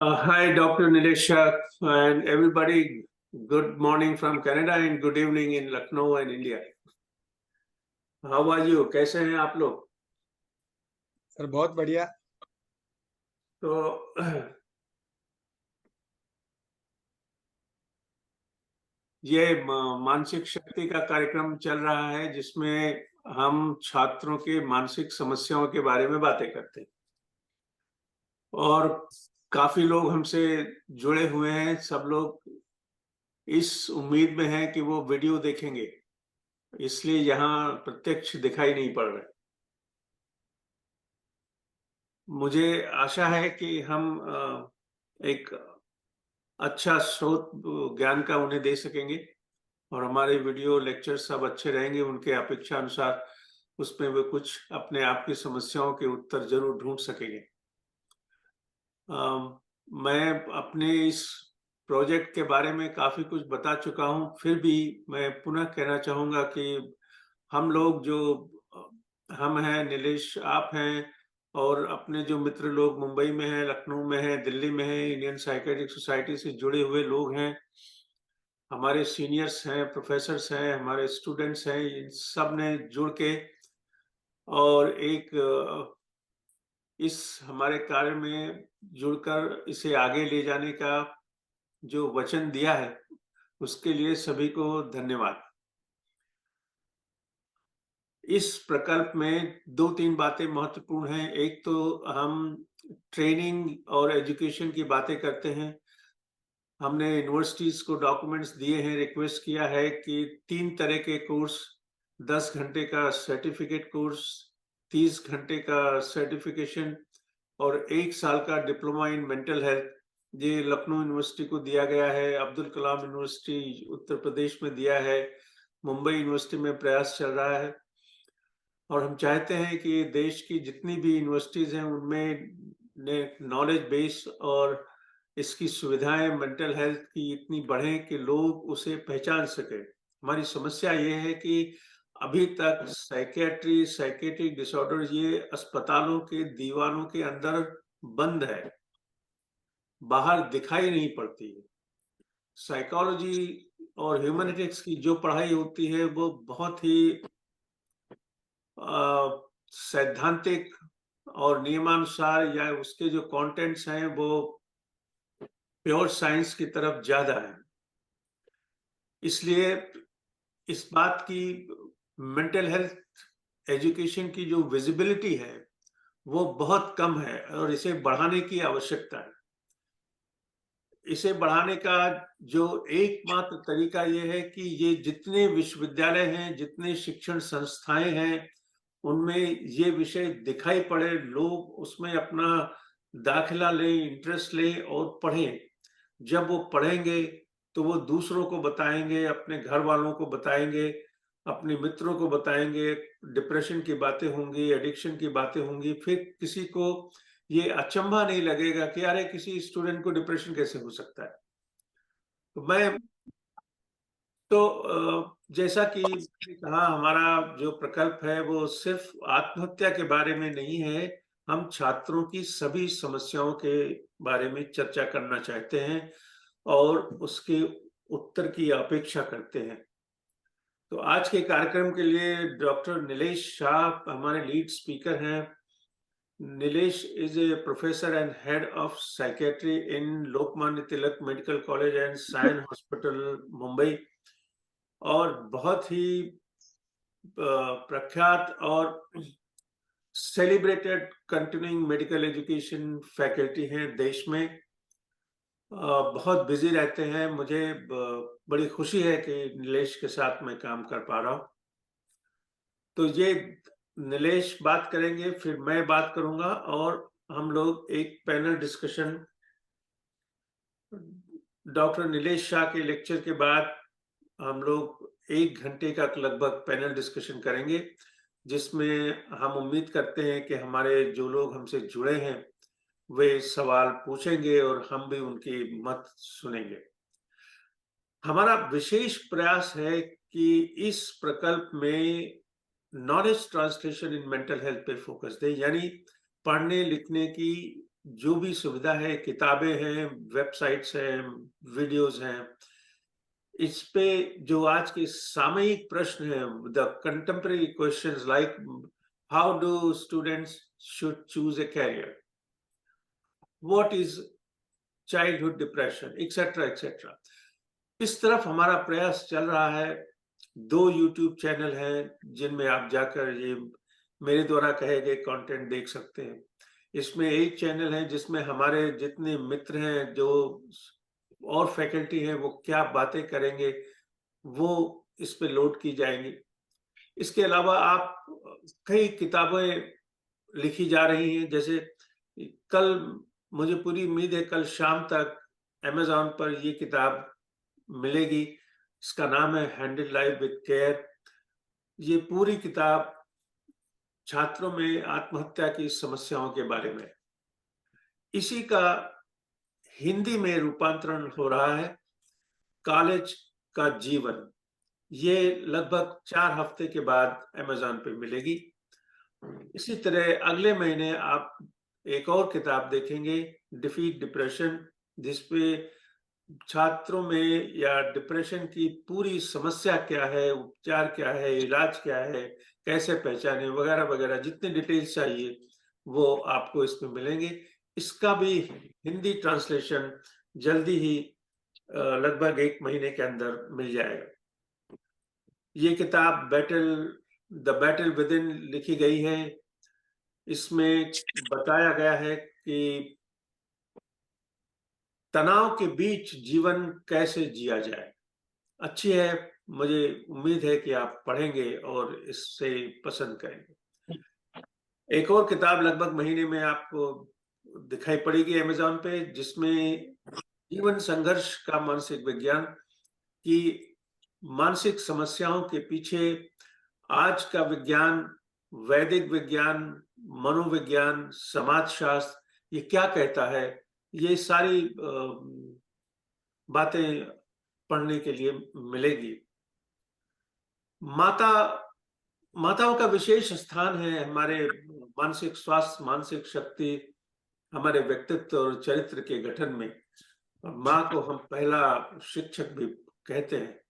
Hi, Dr. Nilesh, and everybody. Good morning from Canada and good evening in Lucknow and India. How are you? कैसे हैं आप लोग? Sir बहुत बढ़िया। तो ये मानसिक शक्ति का कार्यक्रम चल रहा है जिसमें हम छात्रों के मानसिक समस्याओं के बारे में बातें करते हैं और काफी लोग हमसे जुड़े हुए हैं। सब लोग इस उम्मीद में हैं कि वो वीडियो देखेंगे, इसलिए यहाँ प्रत्यक्ष दिखाई नहीं पड़ रहा है। मुझे आशा है कि हम एक अच्छा स्रोत ज्ञान का उन्हें दे सकेंगे और हमारे वीडियो लेक्चर सब अच्छे रहेंगे। उनके अपेक्षा अनुसार उसमें वे कुछ अपने आप की समस्याओं के उत्तर जरूर ढूंढ सकेंगे। मैं अपने इस प्रोजेक्ट के बारे में काफी कुछ बता चुका हूं, फिर भी मैं पुनः कहना चाहूंगा कि हम लोग जो हम हैं, नीलेश आप हैं और अपने जो मित्र लोग मुंबई में हैं, लखनऊ में हैं, दिल्ली में हैं, इंडियन साइकेट्रिक सोसाइटी से जुड़े हुए लोग हैं, हमारे सीनियर्स हैं, प्रोफेसर्स हैं, हमारे स्टूडेंट्स हैं, इन सब ने जुड़ के और एक इस हमारे कार्य में जुड़कर इसे आगे ले जाने का जो वचन दिया है, उसके लिए सभी को धन्यवाद। इस प्रकल्प में 2-3 बातें महत्वपूर्ण हैं। एक तो हम ट्रेनिंग और एजुकेशन की बातें करते हैं। हमने यूनिवर्सिटीज को डॉक्यूमेंट्स दिए हैं, रिक्वेस्ट किया है कि 3 तरह के कोर्स, 10 घंटे का सर्टिफिकेट कोर्स, 30 घंटे का सर्टिफिकेशन और 1 साल का डिप्लोमा इन मेंटल हेल्थ, ये लखनऊ यूनिवर्सिटी को दिया गया है, अब्दुल कलाम यूनिवर्सिटी उत्तर प्रदेश में दिया है, मुंबई यूनिवर्सिटी में प्रयास चल रहा है और हम चाहते हैं कि देश की जितनी भी यूनिवर्सिटीज हैं उनमें नॉलेज बेस और इसकी सुविधाएं मेंटल हेल्थ की इतनी बढ़ें कि लोग उसे पहचान सके। हमारी समस्या ये है कि अभी तक साइकेट्रिक डिसऑर्डर ये अस्पतालों के दीवारों के अंदर बंद है, बाहर दिखाई नहीं पड़ती है। साइकोलॉजी और ह्यूमैनिटिक्स की जो पढ़ाई होती है वो बहुत ही सैद्धांतिक और नियमानुसार, या उसके जो कंटेंट्स हैं वो प्योर साइंस की तरफ ज्यादा है। इसलिए इस बात की मेंटल हेल्थ एजुकेशन की जो विजिबिलिटी है वो बहुत कम है और इसे बढ़ाने की आवश्यकता है। इसे बढ़ाने का जो एकमात्र तरीका ये है कि ये जितने विश्वविद्यालय हैं, जितने शिक्षण संस्थाएं हैं, उनमें ये विषय दिखाई पड़े, लोग उसमें अपना दाखिला लें, इंटरेस्ट लें और पढ़ें। जब वो पढ़ेंगे तो वो दूसरों को बताएंगे, अपने घर वालों को बताएंगे, अपने मित्रों को बताएंगे, डिप्रेशन की बातें होंगी, एडिक्शन की बातें होंगी, फिर किसी को ये अचंभा नहीं लगेगा कि अरे किसी स्टूडेंट को डिप्रेशन कैसे हो सकता है। तो मैं जैसा कि मैंने कहा, हमारा जो प्रकल्प है वो सिर्फ आत्महत्या के बारे में नहीं है, हम छात्रों की सभी समस्याओं के बारे में चर्चा करना चाहते हैं और उसके उत्तर की अपेक्षा करते हैं। तो आज के कार्यक्रम के लिए डॉक्टर नीलेश शाह हमारे लीड स्पीकर हैं। Nilesh is a professor and head of psychiatry in Lokmanya Tilak medical college and Sion hospital Mumbai और बहुत ही प्रख्यात और celebrated continuing medical education faculty हैं देश में। बहुत बिजी रहते हैं। मुझे बड़ी खुशी है कि नीलेश के साथ मैं काम कर पा रहा हूँ। तो ये नीलेश बात करेंगे, फिर मैं बात करूंगा और हम लोग एक panel discussion doctor Nilesh Shah के लेक्चर के बाद हम लोग 1 घंटे का लगभग पैनल डिस्कशन करेंगे, जिसमें हम उम्मीद करते हैं कि हमारे जो लोग हमसे जुड़े हैं वे सवाल पूछेंगे और हम भी उनकी मत सुनेंगे। हमारा विशेष प्रयास है कि इस प्रकल्प में knowledge translation in mental health पे फोकस दें, यानी पढ़ने लिखने की जो भी सुविधा है, किताबें हैं, वेबसाइट्स हैं, वीडियोस हैं, इस पे जो आज के सामयिक प्रश्न हैं, the contemporary questions like how do students should choose a career, what is childhood depression, etcetera etcetera, इस तरफ हमारा प्रयास चल रहा है। 2 यूट्यूब चैनल हैं जिनमें आप जाकर ये मेरे द्वारा कहे गए कंटेंट देख सकते हैं। इसमें एक चैनल है जिसमें हमारे जितने मित्र हैं, जो और फैकल्टी हैं, वो क्या बातें करेंगे, वो इस पे लोड की जाएंगी। इसके अलावा आप कई किताबें लिखी जा रही हैं, जैसे कल मुझे पूरी उम्मीद है कल शाम तक अमेज़न पर ये किताब मिलेगी। इसका नाम है हैंडल लाइफ विद केयर। ये पूरी किताब छात्रों में आत्महत्या की समस्याओं के बारे में। इसी का हिंदी में रूपांतरण हो रहा है, कॉलेज का जीवन। ये लगभग 4 हफ्ते के बाद अमेज़न पे मिलेगी। इसी तरह अगले महीने आप एक और किताब देखेंगे, डिफीट डिप्रेशन, जिसपे छात्रों में या डिप्रेशन की पूरी समस्या क्या है, उपचार क्या है, इलाज क्या है, कैसे पहचाने, वगैरह वगैरह, जितने डिटेल्स चाहिए वो आपको इसमें मिलेंगे। इसका भी हिंदी ट्रांसलेशन जल्दी ही लगभग 1 महीने के अंदर मिल जाएगा। ये किताब द बैटल विद इन लिखी गई है। इसमें बताया गया है कि तनाव के बीच जीवन कैसे जिया जाए। अच्छी है, मुझे उम्मीद है कि आप पढ़ेंगे और इससे पसंद करेंगे। एक और किताब लगभग महीने में आपको दिखाई पड़ेगी अमेज़न पे, जिसमें जीवन संघर्ष का मानसिक विज्ञान की मानसिक समस्याओं के पीछे आज का विज्ञान, वैदिक विज्ञान, मनोविज्ञान, समाजशास्त्र ये क्या कहता है, ये सारी बातें पढ़ने के लिए मिलेगी। माताओं का विशेष स्थान है हमारे मानसिक स्वास्थ्य, मानसिक शक्ति, हमारे व्यक्तित्व और चरित्र के गठन में। माँ को हम पहला शिक्षक भी कहते हैं।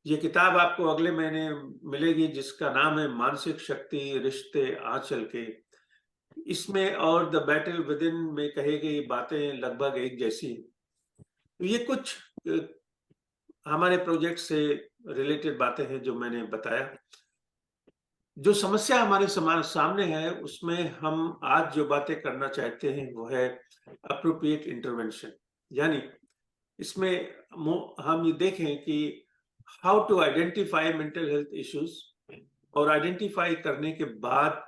ये किताब आपको अगले महीने मिलेगी, जिसका नाम है मानसिक शक्ति, रिश्ते, आंचल के। इसमें और द बैटल विद इन में कही गई बातें लगभग एक जैसी हैं। तो ये कुछ हमारे प्रोजेक्ट से रिलेटेड बातें हैं जो मैंने बताया। जो समस्या हमारे सामने है, उसमें हम आज जो बातें करना चाहते हैं वो है अप्रोप्रिएट इंटरवेंशन। यानी इसमें हम ये देखें कि how to identify mental health issues, और आइडेंटिफाई करने के बाद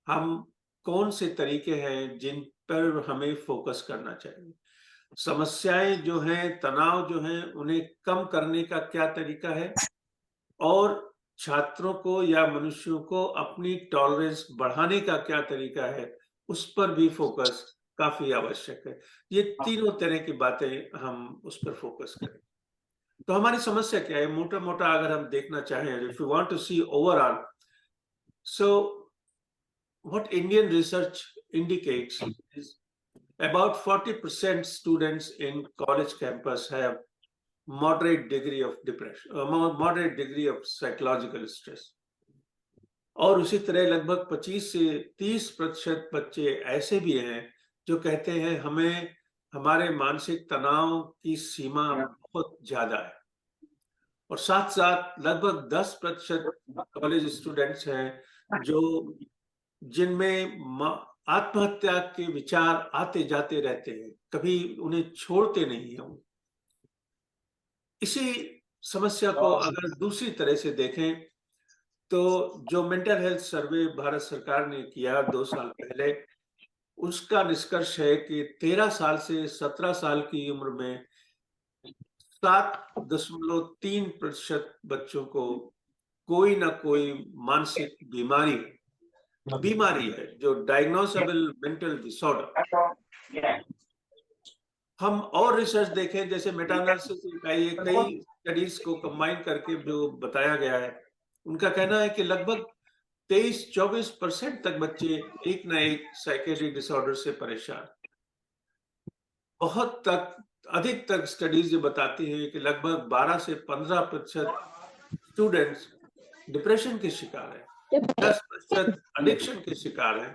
हम कौन से तरीके हैं जिन पर हमें फोकस करना चाहिए। समस्याएं जो हैं, तनाव जो हैं, उन्हें कम करने का क्या तरीका है, और छात्रों को या मनुष्यों को अपनी टॉलरेंस बढ़ाने का क्या तरीका है, उस पर भी फोकस काफी आवश्यक है। ये तीनों तरह की बातें हम उस पर फोकस करें। तो हमारी समस्या क्या है, मोटा मोटा अगर हम देखना चाहें, if you want to see overall, so what Indian research indicates is about 40% students in college campus have moderate degree of depression, moderate degree of psychological stress. और उसी तरह लगभग 25 से 30% बच्चे ऐसे भी हैं जो कहते हैं हमें हमारे मानसिक तनाव की सीमा बहुत ज्यादा है। और साथ साथ लगभग 10% कॉलेज स्टूडेंट्स हैं जो जिनमें आत्महत्या के विचार आते जाते रहते हैं, कभी उन्हें छोड़ते नहीं हैं। इसी समस्या को अगर दूसरी तरह से देखें, तो जो मेंटल हेल्थ सर्वे भारत सरकार ने किया 2 साल पहले, उसका निष्कर्ष है कि 13 साल से 17 साल की उम्र में 7.3% बच्चों को कोई ना कोई मानसिक बीमारी है, जो डायग्नोसेबल मेंटल डिसऑर्डर। हम और रिसर्च देखें, जैसे मेटा एनालिसिस कई स्टडीज को कंबाइन करके जो बताया गया है, उनका कहना है कि लगभग 23-24% तक बच्चे एक ना एक साइकेट्रिक डिसऑर्डर से परेशान। बहुत अधिक तक स्टडीज ये बताती है कि लगभग 12 से 15% स्टूडेंट्स डिप्रेशन के शिकार है, 10% एडिक्शन के शिकार है।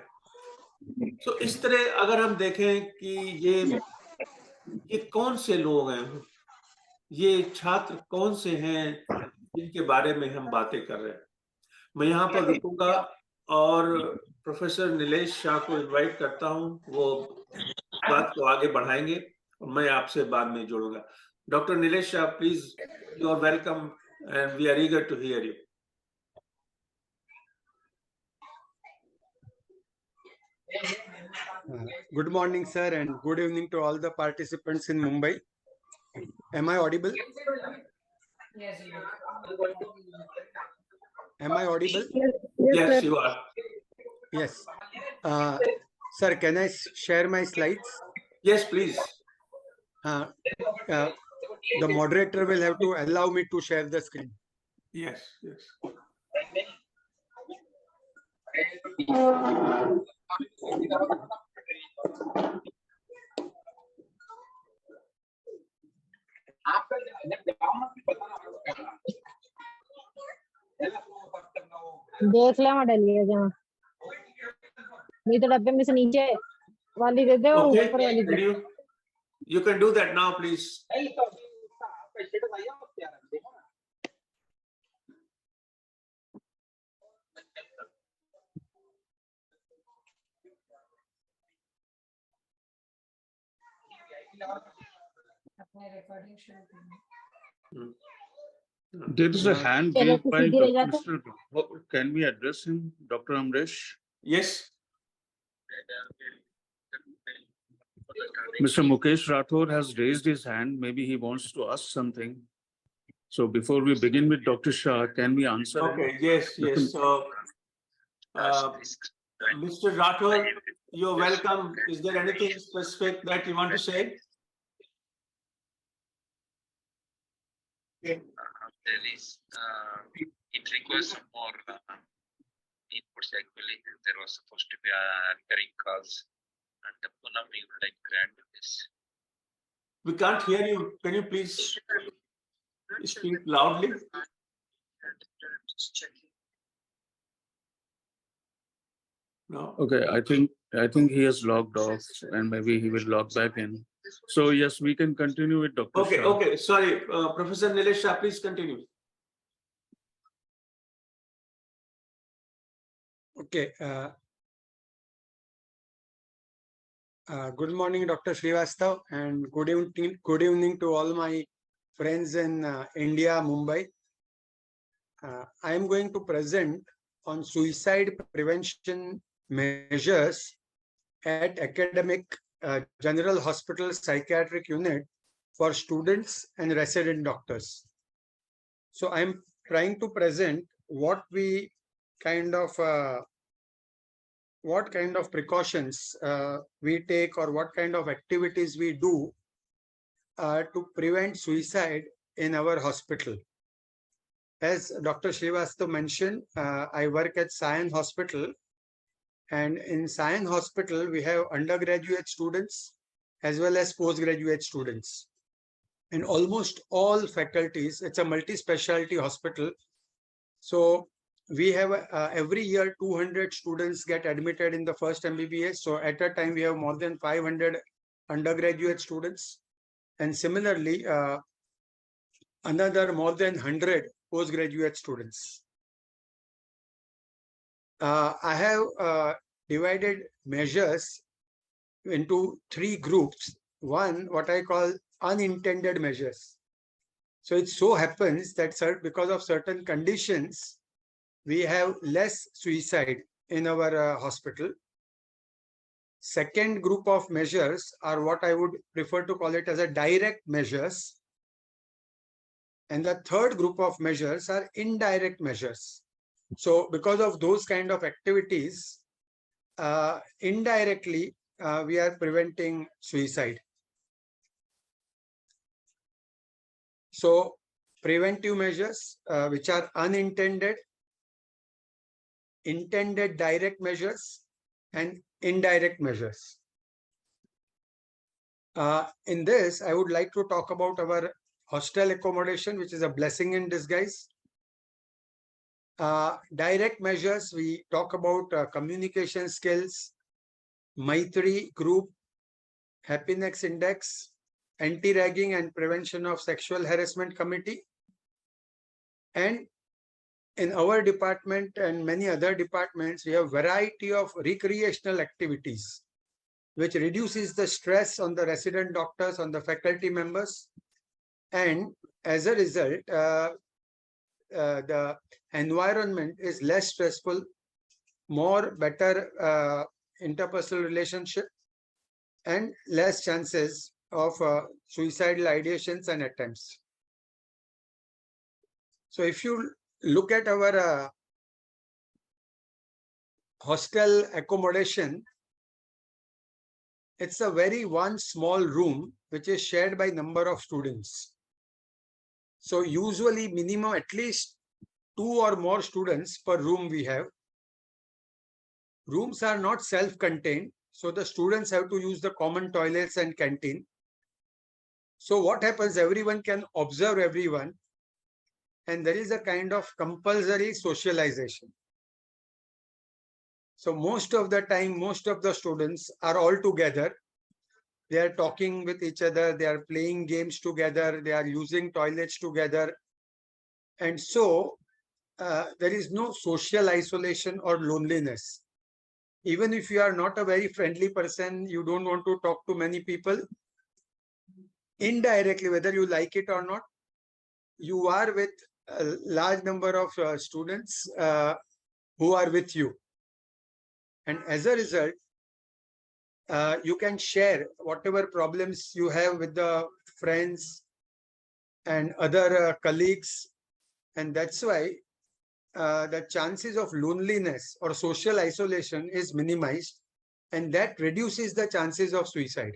तो इस तरह अगर हम देखें कि ये कौन से लोग हैं, ये छात्र कौन से हैं जिनके बारे में हम बातें कर रहे हैं। मैं यहाँ पर रुकूंगा और प्रोफेसर नीलेश शाह को इनवाइट करता हूँ, वो बात को आगे बढ़ाएंगे और मैं आपसे बाद में जुड़ूंगा। Doctor Nilesh Shah, please, you are welcome and we are eager to hear you. Good morning, sir, and good evening to all the participants in Mumbai. Am I audible? Yes. Am I audible? Yes, you are. Yes. Sir, can I share my slides? Yes, please. The moderator will have to allow me to share the screen. Yes, yes. देख ले model ये जहाँ नहीं तो डब्बे में से नीचे वाली दे दे और ऊपर वाली दे। You can do that now, please. There is a hand raised by Mr. Can we address him, Dr. Amresh? Yes. Mr. Mukesh Rathore has raised his hand. Maybe he wants to ask something. So before we begin with Dr. Shah, can we answer Okay, him? yes. So, Mr. Rathore, you're welcome. Is there anything specific that you want to say? There is, it requires some more inputs actually. There was supposed to be recurring calls, and the Poonam we would like grant this. We can't hear you. Can you please speak loudly? No. Okay, I think he has logged off and maybe he will log back in. So yes, we can continue with Dr. Okay, Shah. okay. Sorry, Professor Nilesh Shah, please continue. Okay. Good morning, Dr. Shrivastava, and good evening to all my friends in India, Mumbai. I am going to present on suicide prevention measures at academic General Hospital Psychiatric Unit for students and resident doctors. So I am trying to present what kind of precautions we take or what kind of activities we do to prevent suicide in our hospital. As Dr. Shrivastava mentioned, I work at Sion Hospital, and in Sion Hospital, we have undergraduate students as well as postgraduate students. And almost all faculties, it's a multi-specialty hospital. So we have every year 200 students get admitted in the first MBBS. So at a time, we have more than 500 undergraduate students. And similarly, another more than 100 postgraduate students. I have divided measures into 3 groups. One, what I call unintended measures. So it so happens that because of certain conditions, we have less suicide in our hospital. Second group of measures are what I would prefer to call it as a direct measures. And the third group of measures are indirect measures. So because of those kind of activities, indirectly, we are preventing suicide. So preventive measures, which are unintended, intended direct measures, and indirect measures. In this, I would like to talk about our hostel accommodation, which is a blessing in disguise. Direct measures, we talk about communication skills, Maitri group, happiness index, anti-ragging and prevention of sexual harassment committee. And in our department and many other departments, we have variety of recreational activities, which reduces the stress on the resident doctors, on the faculty members. And as a result, the environment is less stressful, more better interpersonal relationship, and less chances of suicidal ideations and attempts. So if you look at our hostel accommodation, it's a very one small room which is shared by number of students. So usually minimum at least 2 or more students per room we have. Rooms are not self-contained, so the students have to use the common toilets and canteen. So what happens, everyone can observe everyone, and there is a kind of compulsory socialization. So most of the time, most of the students are all together. They are talking with each other, they are playing games together, they are using toilets together. And so there is no social isolation or loneliness. Even if you are not a very friendly person, you don't want to talk to many people, indirectly, whether you like it or not, you are with a large number of students who are with you. And as a result, you can share whatever problems you have with the friends and other colleagues. And that's why the chances of loneliness or social isolation is minimized, and that reduces the chances of suicide.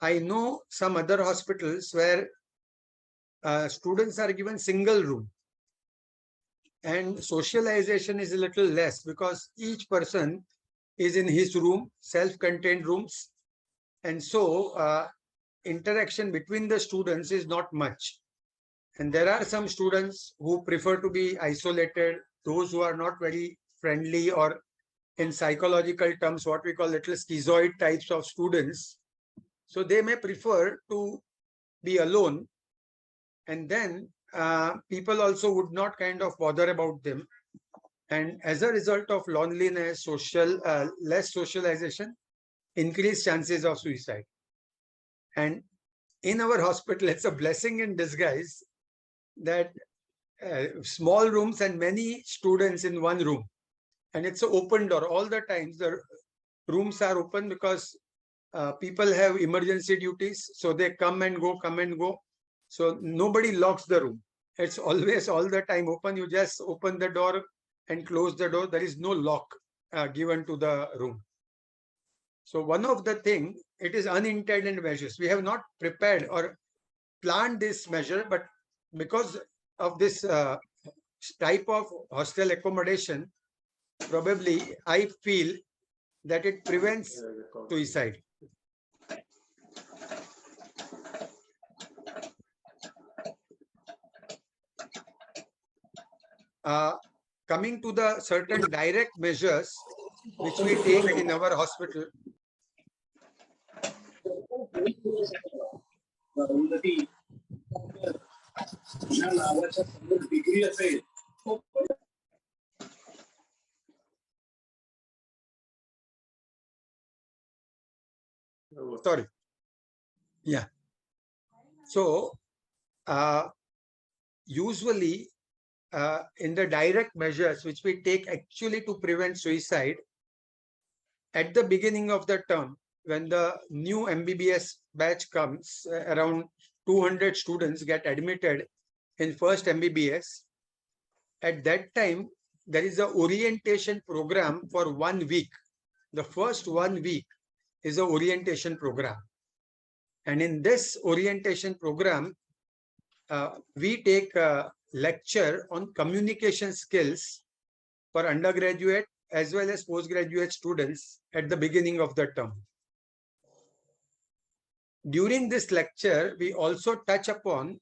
I know some other hospitals where students are given single room and socialization is a little less because each person is in his room, self-contained rooms. And so interaction between the students is not much. And there are some students who prefer to be isolated, those who are not very friendly, or in psychological terms, what we call little schizoid types of students. So they may prefer to be alone, and then people also would not kind of bother about them. And as a result of loneliness, less socialization, increased chances of suicide. And in our hospital, it's a blessing in disguise that small rooms and many students in one room. And it's an open door. All the times the rooms are open because people have emergency duties. So they come and go, come and go. So nobody locks the room. It's always all the time open. You just open the door and close the door. There is no lock given to the room. So one of the things, it is unintended measures. We have not prepared or planned this measure, but because of this type of hostel accommodation, probably I feel that it prevents suicide. Coming to the certain direct measures which we take in our hospital. Sorry. Yeah. So usually in the direct measures which we take actually to prevent suicide, at the beginning of the term, when the new MBBS batch comes, around 200 students get admitted in first MBBS. At that time, there is an orientation program for 1 week. The first 1 week is an orientation program. And in this orientation program, we take a lecture on communication skills for undergraduate as well as postgraduate students at the beginning of the term. During this lecture, we also touch upon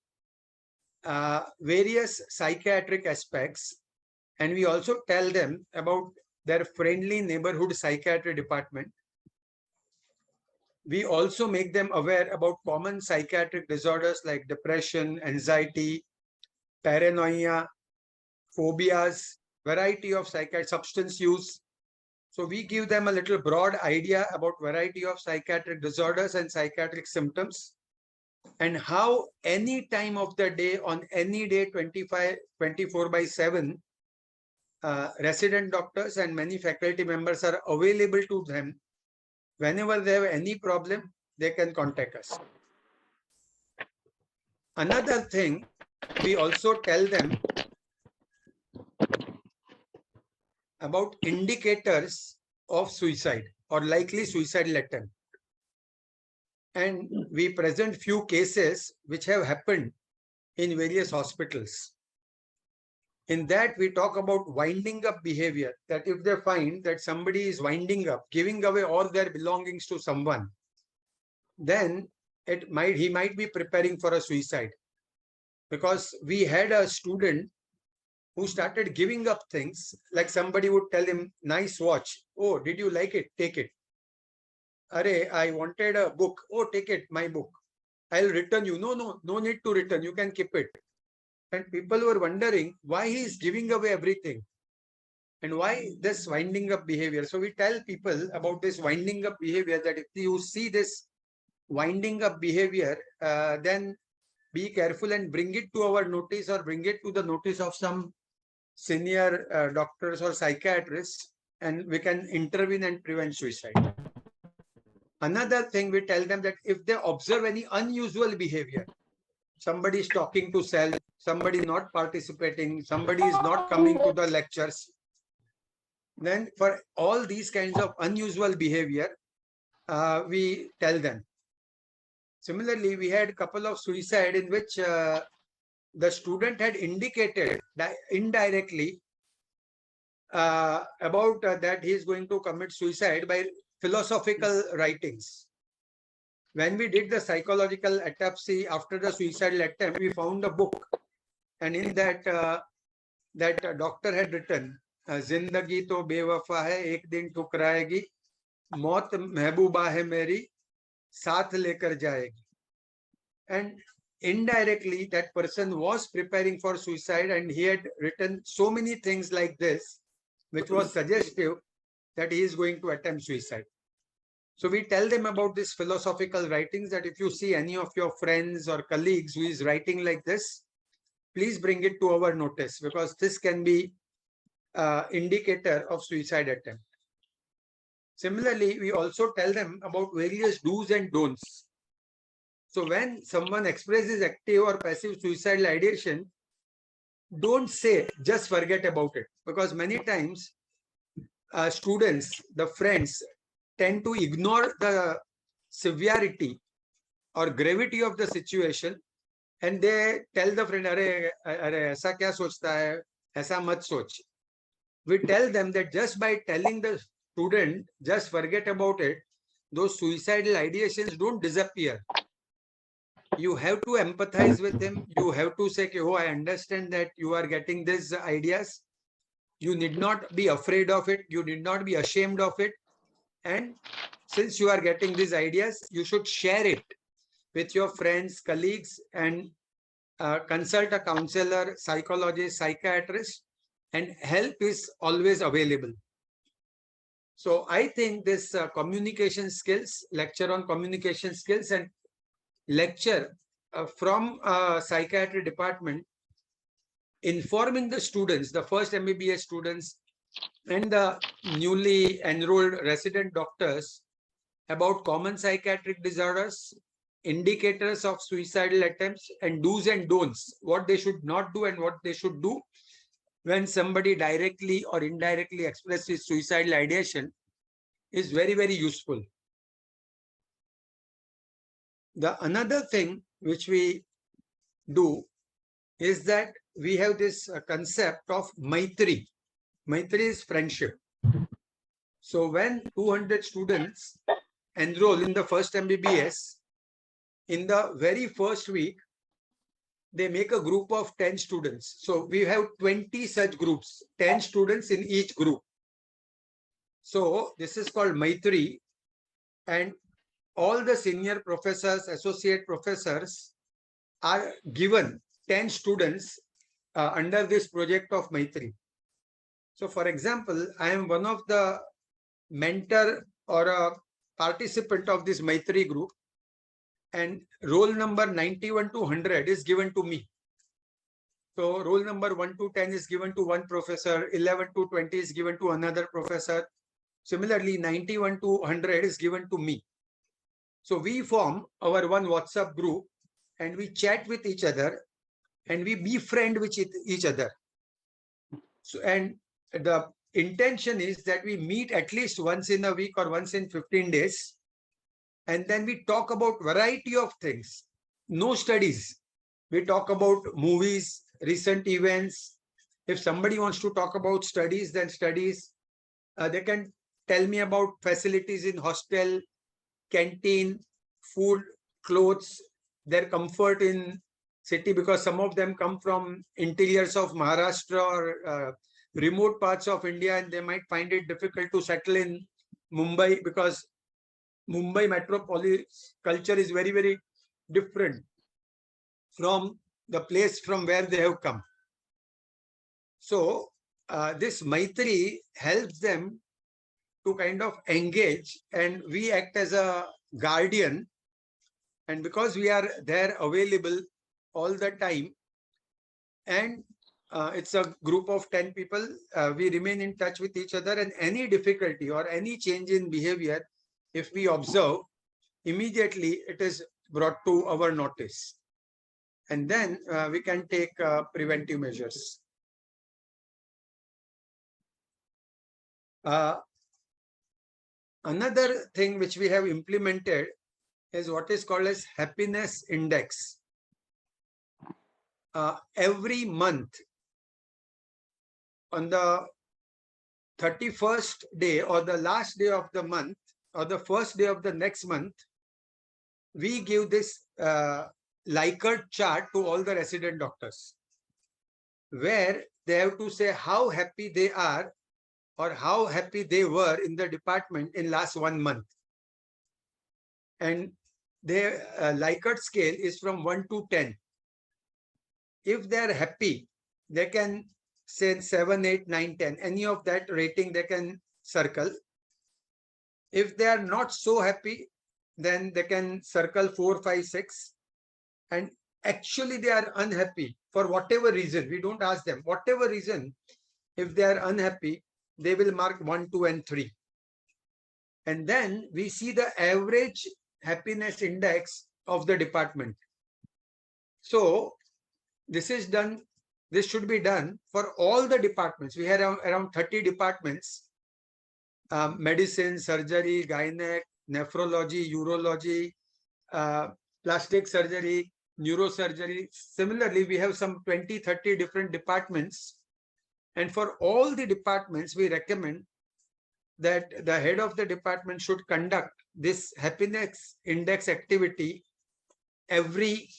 various psychiatric aspects, and we also tell them about their friendly neighborhood psychiatry department. We also make them aware about common psychiatric disorders like depression, anxiety, paranoia, phobias, variety of psychiatric substance use. So we give them a little broad idea about variety of psychiatric disorders and psychiatric symptoms, and how any time of the day, on any day, 24/7, resident doctors and many faculty members are available to them. Whenever they have any problem, they can contact us. Another thing, we also tell them about indicators of suicide or likely suicidal attempt. And we present few cases which have happened in various hospitals. In that, we talk about winding up behavior, that if they find that somebody is winding up, giving away all their belongings to someone, then he might be preparing for a suicide. Because we had a student who started giving up things, like somebody would tell him, nice watch. Oh, did you like it? Take it. Arey, I wanted a book. Oh, take it, my book. I'll return you. No need to return. You can keep it. And people were wondering why he is giving away everything and why this winding up behavior. So we tell people about this winding up behavior, that if you see this winding up behavior, then be careful and bring it to our notice, or bring it to the notice of some senior doctors or psychiatrists, and we can intervene and prevent suicide. Another thing, we tell them that if they observe any unusual behavior, somebody is talking to self, somebody not participating, somebody is not coming to the lectures, then for all these kinds of unusual behavior, we tell them. Similarly, we had a couple of suicide in which the student had indicated that indirectly about that he is going to commit suicide by philosophical writings. When we did the psychological autopsy after the suicidal attempt, we found a book, and in that that doctor had written, "Zindagi to bewafa hai, ek din ठुकराएगी, मौत महबूबा है मेरी, साथ लेकर जाएगी." And indirectly, that person was preparing for suicide, and he had written so many things like this, which was suggestive that he is going to attempt suicide. So we tell them about these philosophical writings, that if you see any of your friends or colleagues who is writing like this, please bring it to our notice, because this can be indicator of suicide attempt. Similarly, we also tell them about various do's and don'ts. So when someone expresses active or passive suicidal ideation, don't say, just forget about it, because many times students, the friends, tend to ignore the severity or gravity of the situation, and they tell the friend, "Arey, aisa kya sochta hai? Aisa mat soch." We tell them that just by telling the student, just forget about it, those suicidal ideations don't disappear. You have to empathize with him. You have to say, "Oh, I understand that you are getting these ideas. You need not be afraid of it. You need not be ashamed of it. And since you are getting these ideas, you should share it with your friends, colleagues, and consult a counselor, psychologist, psychiatrist, and help is always available." So I think this communication skills, lecture on communication skills, and lecture from psychiatry department, informing the students, the first MBBS students and the newly enrolled resident doctors about common psychiatric disorders, indicators of suicidal attempts, and do's and don'ts, what they should not do and what they should do when somebody directly or indirectly expresses suicidal ideation, is very, very useful. The another thing which we do is that we have this concept of Maitri. Maitri is friendship. So when 200 students enroll in the first MBBS, in the very first week, they make a group of 10 students. So we have 20 such groups, 10 students in each group. So this is called Maitri, and all the senior professors, associate professors are given 10 students under this project of Maitri. So for example, I am one of the mentor or a participant of this Maitri group, and roll number 91 to 100 is given to me. So roll number 1 to 10 is given to one professor, 11 to 20 is given to another professor. Similarly, 91 to 100 is given to me. So we form our one WhatsApp group and we chat with each other and we befriend with each other. So, and the intention is that we meet at least once in a week or once in 15 days. And then we talk about variety of things, no studies. We talk about movies, recent events. If somebody wants to talk about studies, then studies. They can tell me about facilities in hostel, canteen, food, clothes, their comfort in city, because some of them come from interiors of Maharashtra or remote parts of India, and they might find it difficult to settle in Mumbai because Mumbai metropolis culture is very, very different from the place from where they have come. So this Maitri helps them to kind of engage, and we act as a guardian. And because we are there available all the time, and it's a group of 10 people, we remain in touch with each other, and any difficulty or any change in behavior, if we observe, immediately it is brought to our notice. And then we can take preventive measures. Another thing which we have implemented is what is called as happiness index. Every month, on the 31st day or the last day of the month or the first day of the next month, we give this Likert chart to all the resident doctors, where they have to say how happy they are or how happy they were in the department in last 1 month. And their Likert scale is from 1 to 10. If they are happy, they can say 7, 8, 9, 10. Any of that rating they can circle. If they are not so happy, then they can circle 4, 5, 6. And actually they are unhappy for whatever reason. We don't ask them. Whatever reason, if they are unhappy, they will mark 1, 2, and 3. And then we see the average happiness index of the department. So this is done. This should be done for all the departments. We have around 30 departments: medicine, surgery, gynec, nephrology, urology, plastic surgery, neurosurgery. Similarly, we have some 20, 30 different departments. And for all the departments, we recommend that the head of the department should conduct this happiness index activity every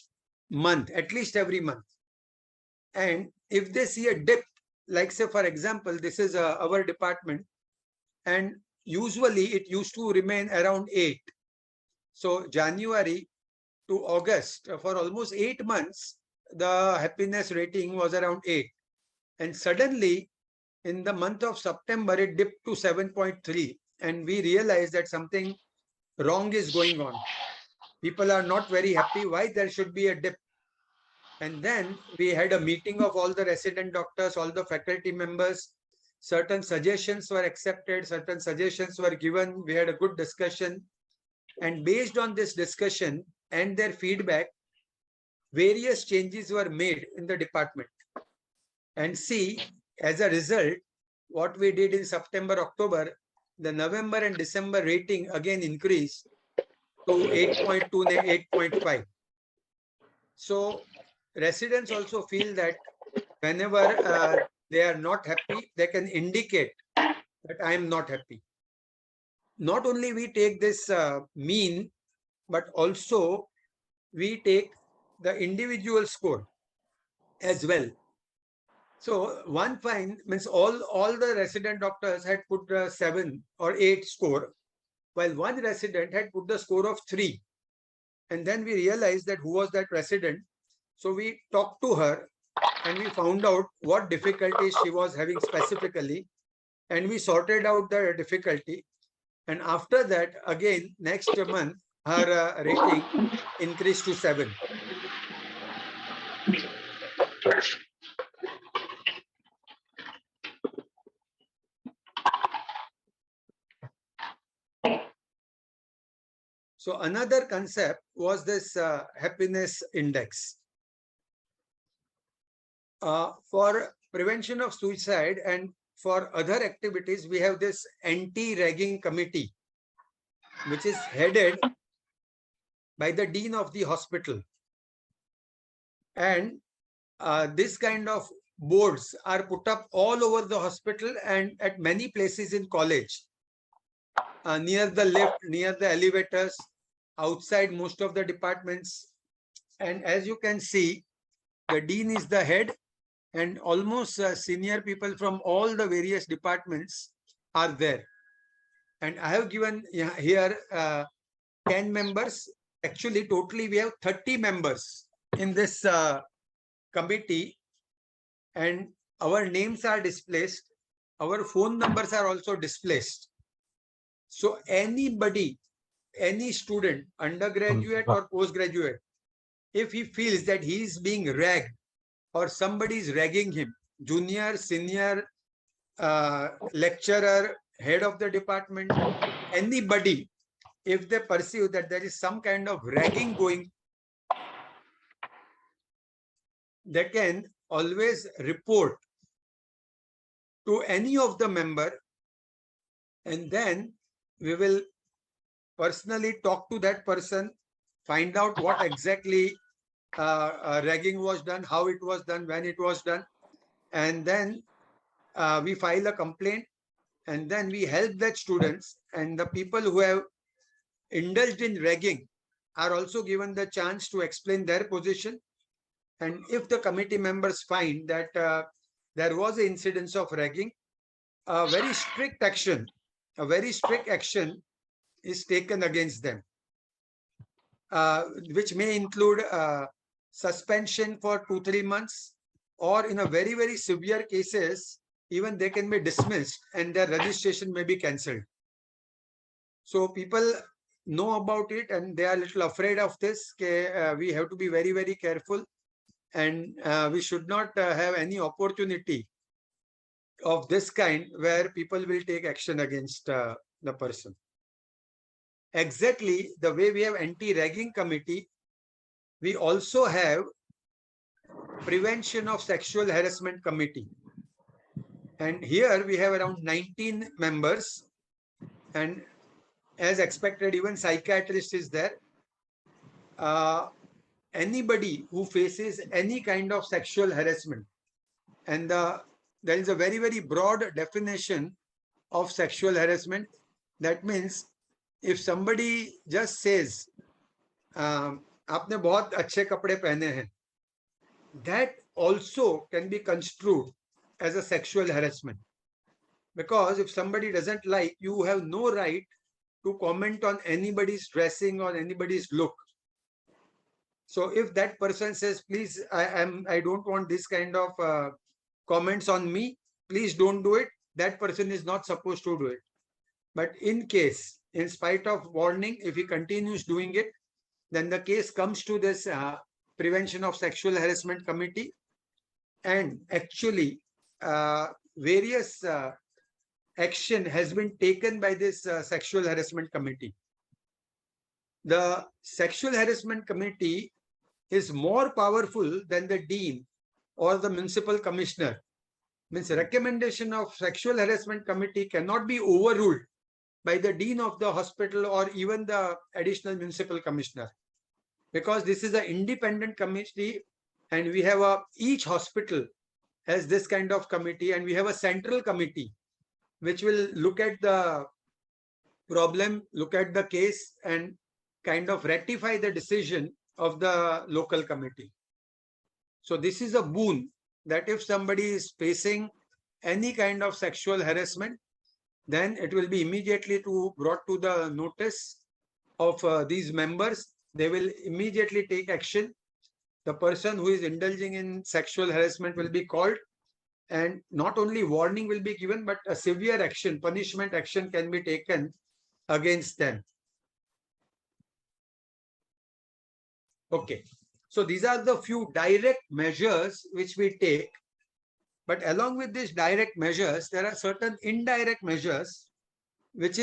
month, at least every month. And if they see a dip, like say, for example, this is our department, and usually it used to remain around 8. So January to August, for almost 8 months, the happiness rating was around 8. And suddenly, in the month of September, it dipped to 7.3. And we realized that something wrong is going on. People are not very happy. Why there should be a dip? And then we had a meeting of all the resident doctors, all the faculty members. Certain suggestions were accepted, certain suggestions were given. We had a good discussion. And based on this discussion and their feedback, various changes were made in the department. And see, as a result, what we did in September, October, the November and December rating again increased to 8.2 and 8.5. So residents also feel that whenever they are not happy, they can indicate that I am not happy. Not only we take this mean, but also we take the individual score as well. So one find means all the resident doctors had put a 7 or 8 score, while one resident had put the score of 3. And then we realized that who was that resident. So we talked to her and we found out what difficulties she was having specifically, and we sorted out the difficulty. And after that, again, next month, her rating increased to 7. So another concept was this happiness index. For prevention of suicide and for other activities, we have this anti-ragging committee, which is headed by the dean of the hospital. And this kind of boards are put up all over the hospital and at many places in college. Near the lift, near the elevators, outside most of the departments. And as you can see, the dean is the head, and almost senior people from all the various departments are there. And I have given here 10 members. Actually, totally we have 30 members in this committee, and our names are displaced. Our phone numbers are also displaced. So anybody, any student, undergraduate or postgraduate, if he feels that he is being ragged or somebody is ragging him, junior, senior, lecturer, head of the department, anybody, if they perceive that there is some kind of ragging going, they can always report to any of the member, and then we will personally talk to that person, find out what exactly ragging was done, how it was done, when it was done, and then we file a complaint, and then we help that students, and the people who have indulged in ragging are also given the chance to explain their position. And if the committee members find that there was an incidence of ragging, a very strict action is taken against them, which may include suspension for 2-3 months, or in a very, very severe cases, even they can be dismissed and their registration may be cancelled. So people know about it and they are a little afraid of this. We have to be very, very careful, and we should not have any opportunity of this kind where people will take action against the person. Exactly the way we have anti-ragging committee, we also have prevention of sexual harassment committee. And here we have around 19 members, and as expected, even psychiatrist is there. Anybody who faces any kind of sexual harassment, and there is a very, very broad definition of sexual harassment. That means if somebody just says, आपने बहुत अच्छे कपड़े पहने हैं, that also can be construed as a sexual harassment. Because if somebody doesn't like, you have no right to comment on anybody's dressing or anybody's look. So if that person says, please, I don't want this kind of comments on me, please don't do it, that person is not supposed to do it. But in case, in spite of warning, if he continues doing it, then the case comes to this prevention of sexual harassment committee, and actually various action has been taken by this sexual harassment committee. The sexual harassment committee is more powerful than the dean or the municipal commissioner. Means recommendation of sexual harassment committee cannot be overruled by the dean of the hospital or even the additional municipal commissioner, because this is an independent committee, and we have each hospital has this kind of committee, and we have a central committee which will look at the problem, look at the case, and kind of ratify the decision of the local committee. So this is a boon that if somebody is facing any kind of sexual harassment, then it will be immediately brought to the notice of these members. They will immediately take action. The person who is indulging in sexual harassment will be called, and not only warning will be given, but a severe action, punishment action can be taken against them. Okay, so these are the few direct measures which we take. But along with these direct measures, there are certain indirect measures which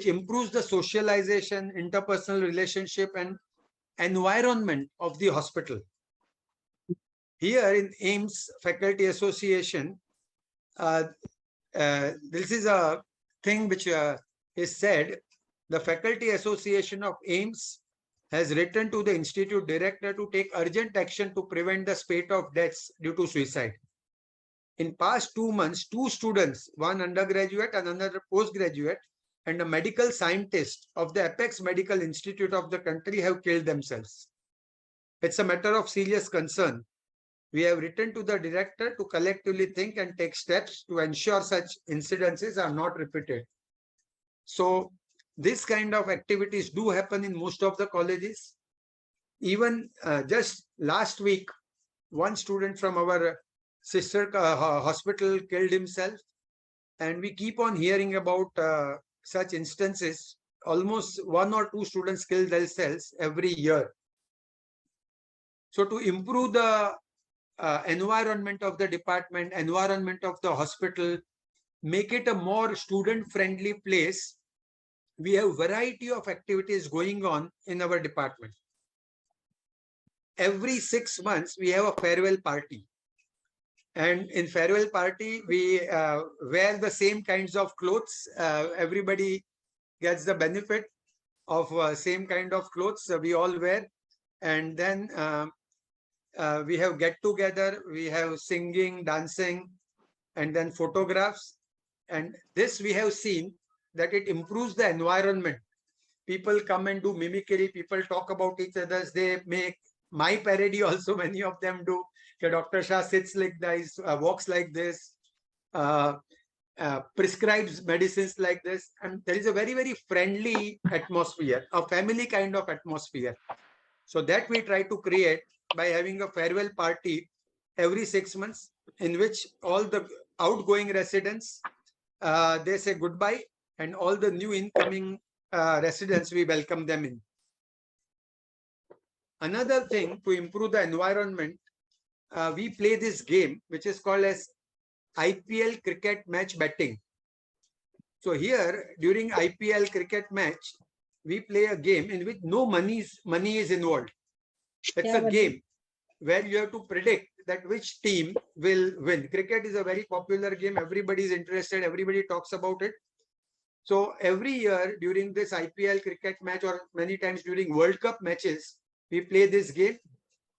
improves the socialization, interpersonal relationship, and environment of the hospital. Here in AIIMS Faculty Association, this is a thing which is said. The Faculty Association of AIIMS has written to the Institute Director to take urgent action to prevent the spate of deaths due to suicide. In past 2 months, 2 students, one undergraduate and another postgraduate, and a medical scientist of the apex medical institute of the country have killed themselves. It's a matter of serious concern. We have written to the director to collectively think and take steps to ensure such incidences are not repeated. So this kind of activities do happen in most of the colleges. Even just last week, one student from our sister hospital killed himself, and we keep on hearing about such instances. Almost 1 or 2 students kill themselves every year. So to improve the environment of the department, environment of the hospital, make it a more student-friendly place, we have variety of activities going on in our department. Every 6 months, we have a farewell party. And in farewell party, we wear the same kinds of clothes. Everybody gets the benefit of same kind of clothes we all wear. And then we have get together, we have singing, dancing, and then photographs. And this we have seen that it improves the environment. People come and do mimicry, people talk about each other, they make my parody also, many of them do. Dr. Shah sits like this, walks like this, prescribes medicines like this, and there is a very, very friendly atmosphere, a family kind of atmosphere. So that we try to create by having a farewell party every 6 months, in which all the outgoing residents, they say goodbye, and all the new incoming residents, we welcome them in. Another thing to improve the environment, we play this game which is called as IPL cricket match betting. So here during IPL cricket match, we play a game in which no money is involved. It's a game where you have to predict that which team will win. Cricket is a very popular game. Everybody is interested. Everybody talks about it. So every year during this IPL cricket match, or many times during World Cup matches, we play this game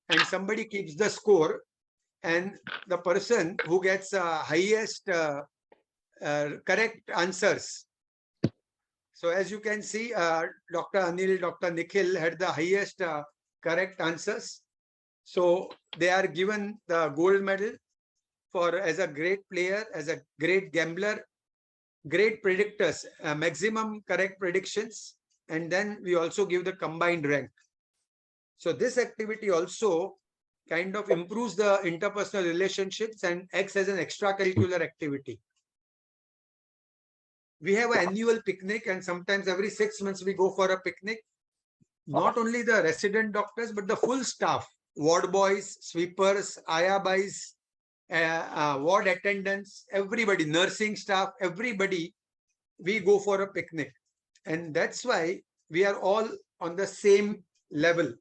and somebody keeps the score, and the person who gets highest correct answers. So as you can see, Dr. Anil, Dr. Nikhil had the highest correct answers. So they are given the gold medal for as a great player, as a great gambler, great predictors, maximum correct predictions, and then we also give the combined rank. So this activity also kind of improves the interpersonal relationships and acts as an extracurricular activity. We have an annual picnic, and sometimes every 6 months we go for a picnic. Not only the resident doctors, but the full staff, ward boys, sweepers, Aya boys, ward attendants, everybody, nursing staff, everybody, we go for a picnic. And that's why we are all on the same level.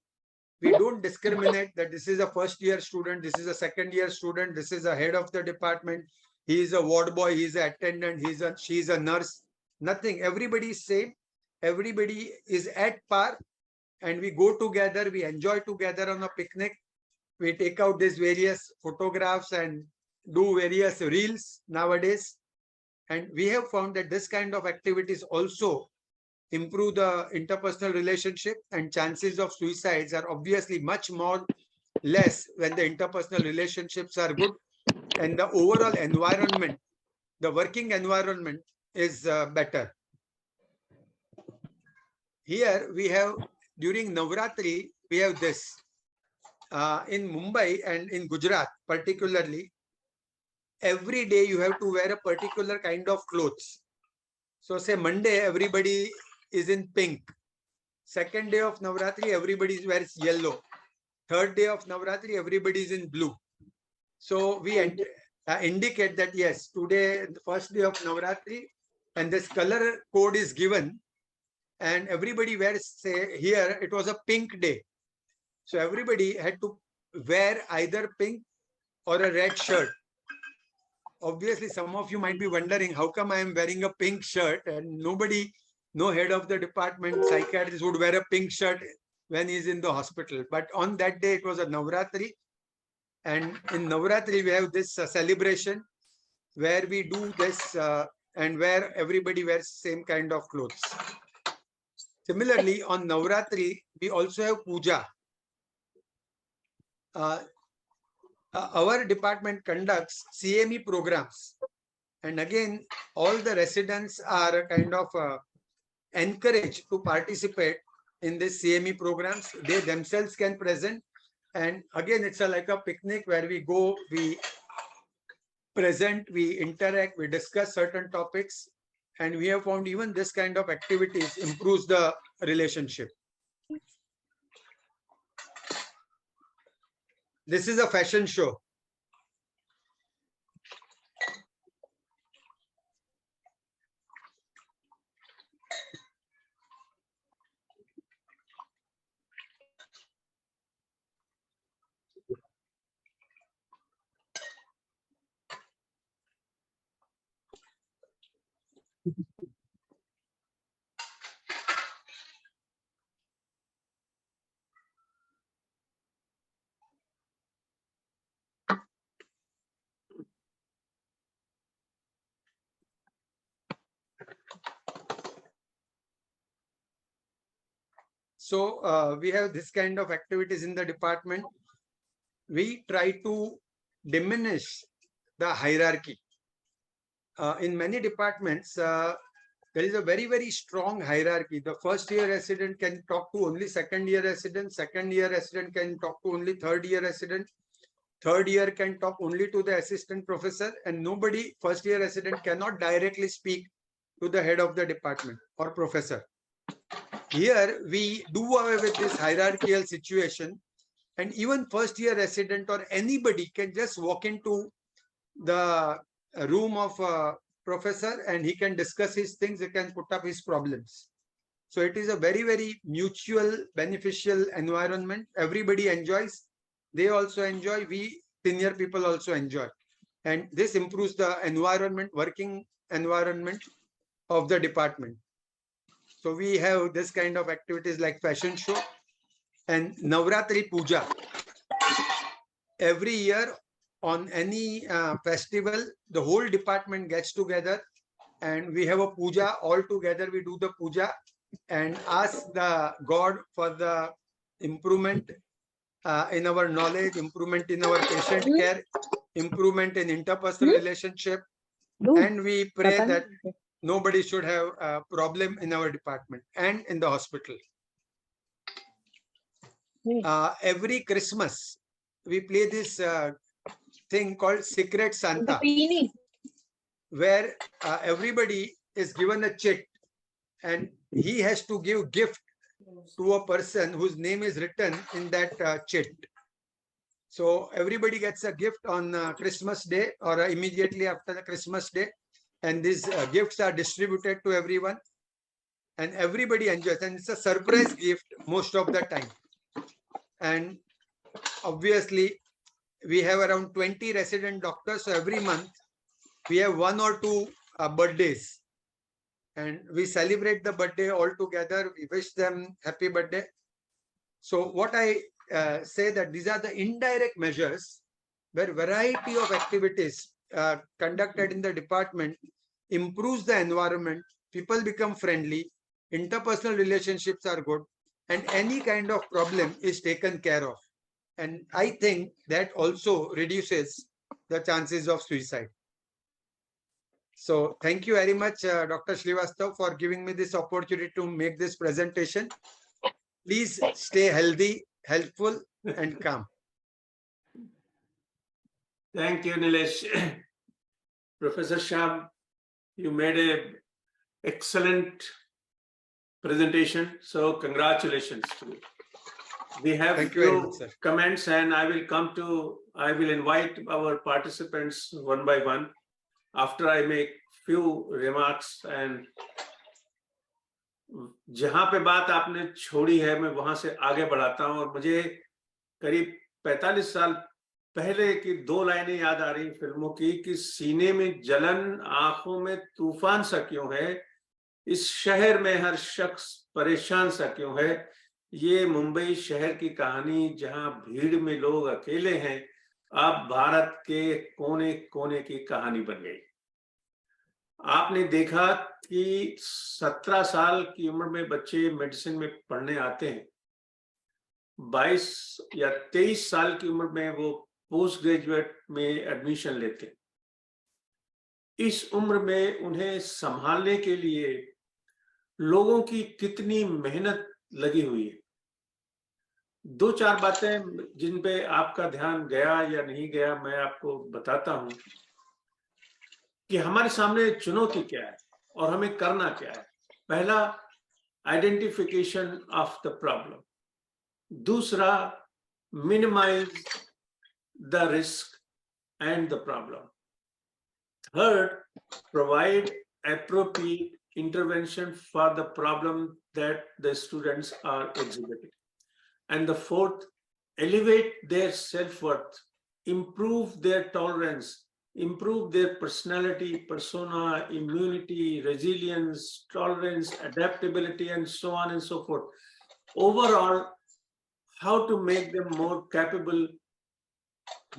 We don't discriminate that this is a first year student, this is a second year student, this is a head of the department, he is a ward boy, he is an attendant, she is a nurse. Nothing. Everybody is same. Everybody is at par, and we go together, we enjoy together on a picnic. We take out these various photographs and do various reels nowadays. And we have found that this kind of activities also improve the interpersonal relationship, and chances of suicides are obviously much more less when the interpersonal relationships are good and the overall environment, the working environment is better. Here we have, during Navratri, we have this. In Mumbai and in Gujarat particularly, every day you have to wear a particular kind of clothes. So say Monday, everybody is in pink. Second day of Navratri, everybody wears yellow. Third day of Navratri, everybody is in blue. So we indicate that yes, today, the first day of Navratri, and this color code is given, and everybody wears, say here, it was a pink day. So everybody had to wear either pink or a red shirt. Obviously, some of you might be wondering, how come I am wearing a pink shirt and nobody, no head of the department, psychiatrist would wear a pink shirt when he's in the hospital. But on that day, it was a Navratri. And in Navratri, we have this celebration where we do this and where everybody wears same kind of clothes. Similarly, on Navratri, we also have puja. Our department conducts CME programs. And again, all the residents are kind of encouraged to participate in this CME programs. They themselves can present. And again, it's like a picnic where we go, we present, we interact, we discuss certain topics. And we have found even this kind of activities improves the relationship. This is a fashion show. So we have this kind of activities in the department. We try to diminish the hierarchy. In many departments, there is a very, very strong hierarchy. The first year resident can talk to only second year resident. Second year resident can talk to only third year resident. Third year can talk only to the assistant professor, and nobody, first year resident, cannot directly speak to the head of the department or professor. Here we do away with this hierarchical situation, and even first year resident or anybody can just walk into the room of a professor and he can discuss his things, he can put up his problems. So it is a very, very mutual, beneficial environment. Everybody enjoys. They also enjoy. We senior people also enjoy. And this improves the environment, working environment of the department. So we have this kind of activities like fashion show and Navratri Puja. Every year on any festival, the whole department gets together and we have a puja. All together we do the puja and ask the God for the improvement in our knowledge, improvement in our patient care, improvement in interpersonal relationship. And we pray that nobody should have a problem in our department and in the hospital. Every Christmas, we play this thing called Secret Santa, where everybody is given a chit and he has to give gift to a person whose name is written in that chit. So everybody gets a gift on Christmas Day or immediately after the Christmas Day, and these gifts are distributed to everyone and everybody enjoys, and it's a surprise gift most of the time. And obviously we have around 20 resident doctors, so every month we have 1 or 2 birthdays and we celebrate the birthday all together. We wish them happy birthday. So what I say that these are the indirect measures where variety of activities conducted in the department improves the environment, people become friendly, interpersonal relationships are good, and any kind of problem is taken care of. And I think that also reduces the chances of suicide. So thank you very much, Dr. Shrivastava, for giving me this opportunity to make this presentation. Please stay healthy, helpful, and calm. Thank you, Nilesh. Professor Shah, you made an excellent presentation. So congratulations to you. We have Thank you very few much, sir. comments, and I will invite our participants one by one after I make few remarks. And जहां पे बात आपने छोड़ी है मैं वहां से आगे बढ़ाता हूं, और मुझे करीब 45 साल पहले की 2 लाइनें याद आ रही फिल्मों की कि सीने में जलन, आंखों में तूफान सा क्यों है, इस शहर में हर शख्स परेशान सा क्यों है। ये मुंबई शहर की कहानी जहां भीड़ में लोग अकेले हैं, अब भारत के कोने कोने की कहानी बन गई। आपने देखा कि 17 साल की उम्र में बच्चे मेडिसिन में पढ़ने आते हैं, 22 या 23 साल की उम्र में वो पोस्ट ग्रेजुएट में एडमिशन लेते हैं। इस उम्र में उन्हें संभालने के लिए लोगों की कितनी मेहनत लगी हुई है। 2-4 बातें जिन पे आपका ध्यान गया या नहीं गया मैं आपको बताता हूं कि हमारे सामने चुनौती क्या है और हमें करना क्या है। पहला, आइडेंटिफिकेशन ऑफ द प्रॉब्लम। दूसरा, minimize the risk and the problem. Third, provide appropriate intervention for the problem that the students are exhibiting. And the fourth, elevate their self-worth, improve their tolerance, improve their personality, persona, immunity, resilience, tolerance, adaptability, and so on and so forth. Overall, how to make them more capable,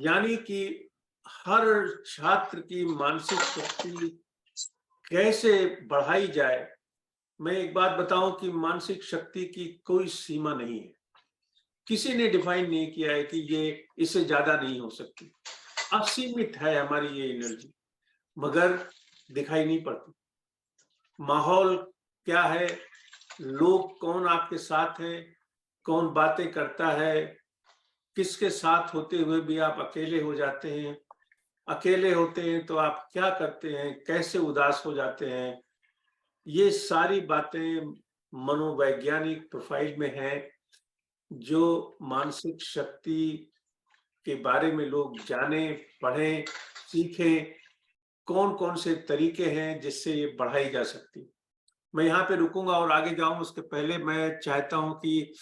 यानी कि हर छात्र की मानसिक शक्ति कैसे बढ़ाई जाए। मैं एक बात बताऊं कि मानसिक शक्ति की कोई सीमा नहीं है, किसी ने डिफाइन नहीं किया है कि ये इससे ज्यादा नहीं हो सकती। असीमित है हमारी ये एनर्जी, मगर दिखाई नहीं पड़ती। माहौल क्या है, लोग कौन आपके साथ हैं, कौन बातें करता है, किसके साथ होते हुए भी आप अकेले हो जाते हैं, अकेले होते हैं तो आप क्या करते हैं, कैसे उदास हो जाते हैं, ये सारी बातें मनोवैज्ञानिक प्रोफाइल में हैं, जो मानसिक शक्ति के बारे में लोग जाने, पढ़ें, सीखें, कौन कौन से तरीके हैं जिससे ये बढ़ाई जा सकती। मैं यहाँ पे रुकूंगा और आगे जाऊं, उसके पहले मैं चाहता हूं कि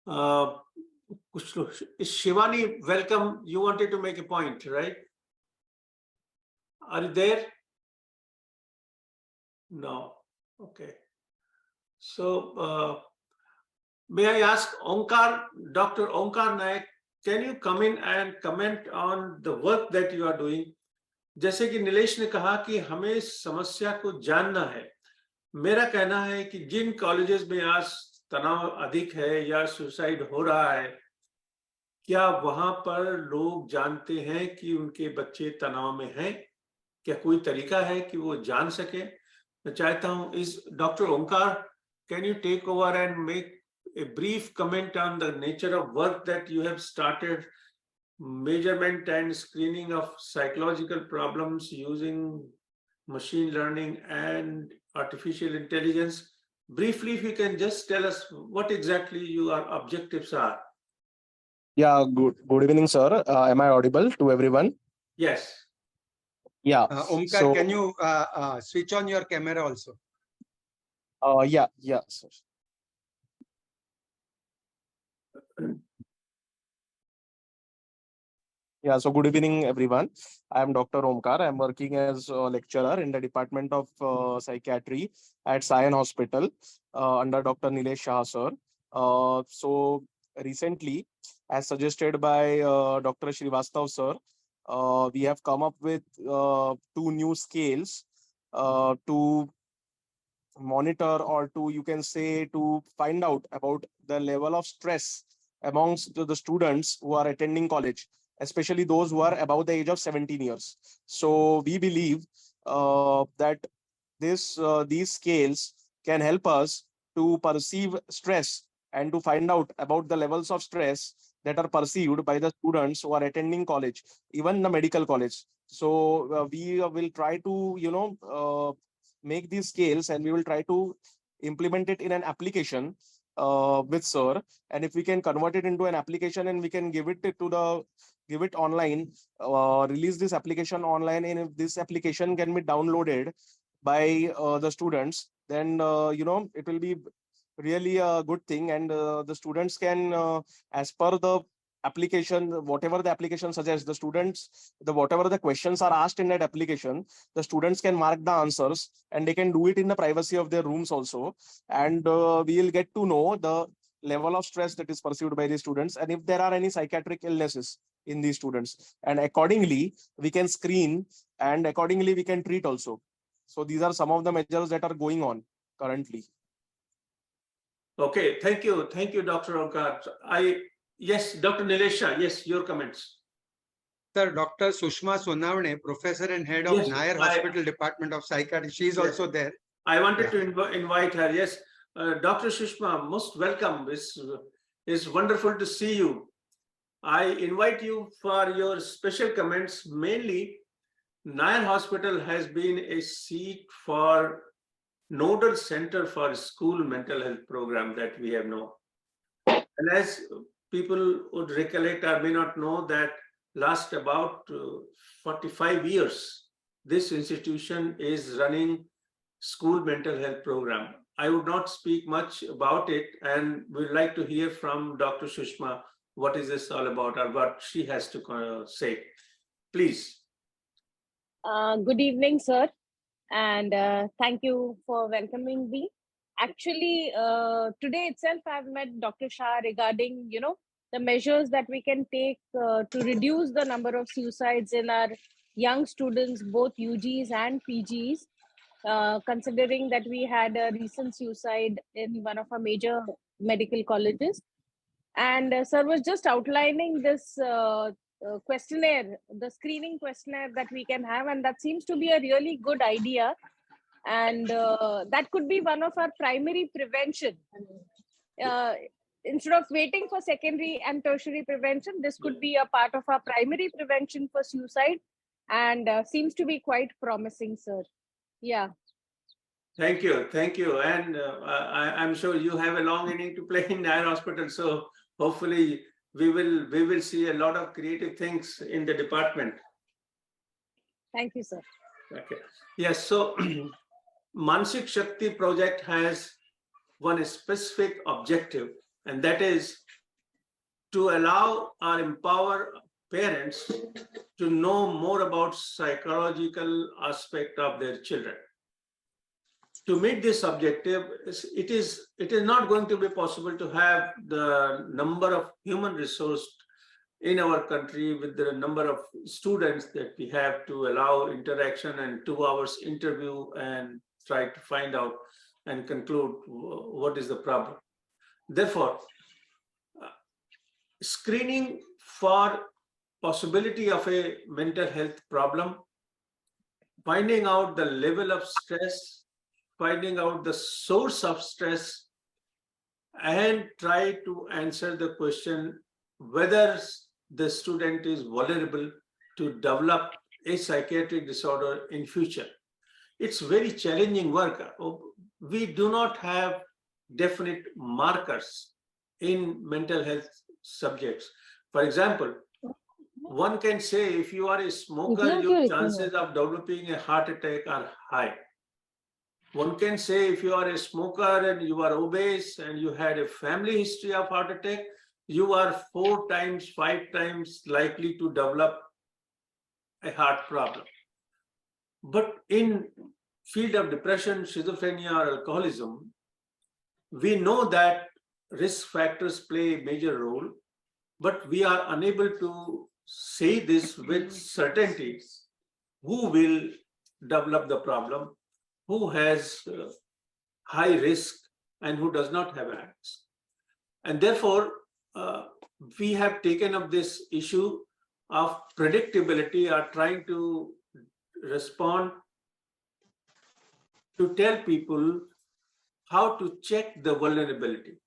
कुछ लोग, Shivani, welcome, you wanted to make a point, right? Are you there? No. Okay. So, may I ask Onkar, Dr. Onkar Naik, can you come in and comment on the work that you are doing? जैसे कि नीलेश ने कहा कि हमें समस्या को जानना है। मेरा कहना है कि जिन कॉलेजेस में आज तनाव अधिक है या सुसाइड हो रहा है, क्या वहां पर लोग जानते हैं कि उनके बच्चे तनाव में हैं? क्या कोई तरीका है कि वो जान सके? मैं चाहता हूं इस doctor Omkar, can you take over and make a brief comment on the nature of work that you have started, measurement and screening of psychological problems using machine learning and artificial intelligence. Briefly, if you can just tell us what exactly your objectives are. Yeah, good evening, sir. Am I audible to everyone? Yes. Yeah. Omkar, can you switch on your camera also? Yeah, sir. Yeah, so good evening, everyone. I am Dr. Omkar. I am working as a lecturer in the Department of Psychiatry at Sion Hospital under Dr. Nilesh Shah, sir. So recently, as suggested by Dr. Shrivastava, sir, we have come up with 2 new scales to monitor or to, you can say, to find out about the level of stress amongst the students who are attending college, especially those who are above the age of 17 years. So we believe that these scales can help us to perceive stress and to find out about the levels of stress that are perceived by the students who are attending college, even the medical college. So we will try to, make these scales, and we will try to implement it in an application with sir. And if we can convert it into an application and we can give it online, release this application online, and if this application can be downloaded by the students, then it will be really a good thing. And the students can, as per the application, whatever the application suggests, the students, the whatever the questions are asked in that application, the students can mark the answers, and they can do it in the privacy of their rooms also. And we will get to know the level of stress that is perceived by the students, and if there are any psychiatric illnesses in these students, and accordingly we can screen, and accordingly we can treat also. So these are some of the measures that are going on currently. Okay, thank you, Dr. Omkar. Yes, Dr. Nilesh, yes, your comments. Sir, Dr. Sushma Sonavane, Professor and Head of Yes, Nair Hospital Department of Psychiatry. She is Yes. also there. I wanted to invite her. Yes, Dr. Sushma, most welcome. It's wonderful to see you. I invite you for your special comments. Mainly, Nair Hospital has been a seat for nodal center for school mental health program that we have known. And as people would recollect or may not know, that last about 45 years, this institution is running school mental health program. I would not speak much about it, and we'd like to hear from Dr. Sushma what is this all about, or what she has to say. Please. Good evening, sir, and thank you for welcoming me. Actually, today itself, I've met Dr. Shah regarding, the measures that we can take to reduce the number of suicides in our young students, both UGs and PGs, considering that we had a recent suicide in one of our major medical colleges. And sir was just outlining this questionnaire, the screening questionnaire that we can have, and that seems to be a really good idea. And that could be one of our primary prevention. Instead of waiting for secondary and tertiary prevention, this could be a part of our primary prevention for suicide, and seems to be quite promising, sir. Yeah. Thank you. And I'm sure you have a long inning to play in Nair Hospital, so hopefully we will see a lot of creative things in the department. Thank you, sir. Okay. Yes. So Mansik Shakti project has one specific objective, and that is to allow or empower parents to know more about psychological aspect of their children. To meet this objective, it is not going to be possible to have the number of human resource in our country with the number of students that we have to allow interaction and 2 hours interview and try to find out and conclude what is the problem. Therefore, screening for possibility of a mental health problem, finding out the level of stress, finding out the source of stress, and try to answer the question whether the student is vulnerable to develop a psychiatric disorder in future. It's very challenging work. We do not have definite markers in mental health subjects. For example, one can say if you are a smoker, your chances of developing a heart attack are high. One can say if you are a smoker and you are obese and you had a family history of heart attack, you are 4 times, 5 times likely to develop a heart problem. But in field of depression, schizophrenia, or alcoholism, we know that risk factors play a major role, but we are unable to say this with certainty who will develop the problem, who has high risk and who does not have access. And therefore, we have taken up this issue of predictability, or trying to respond to tell people how to check the vulnerability.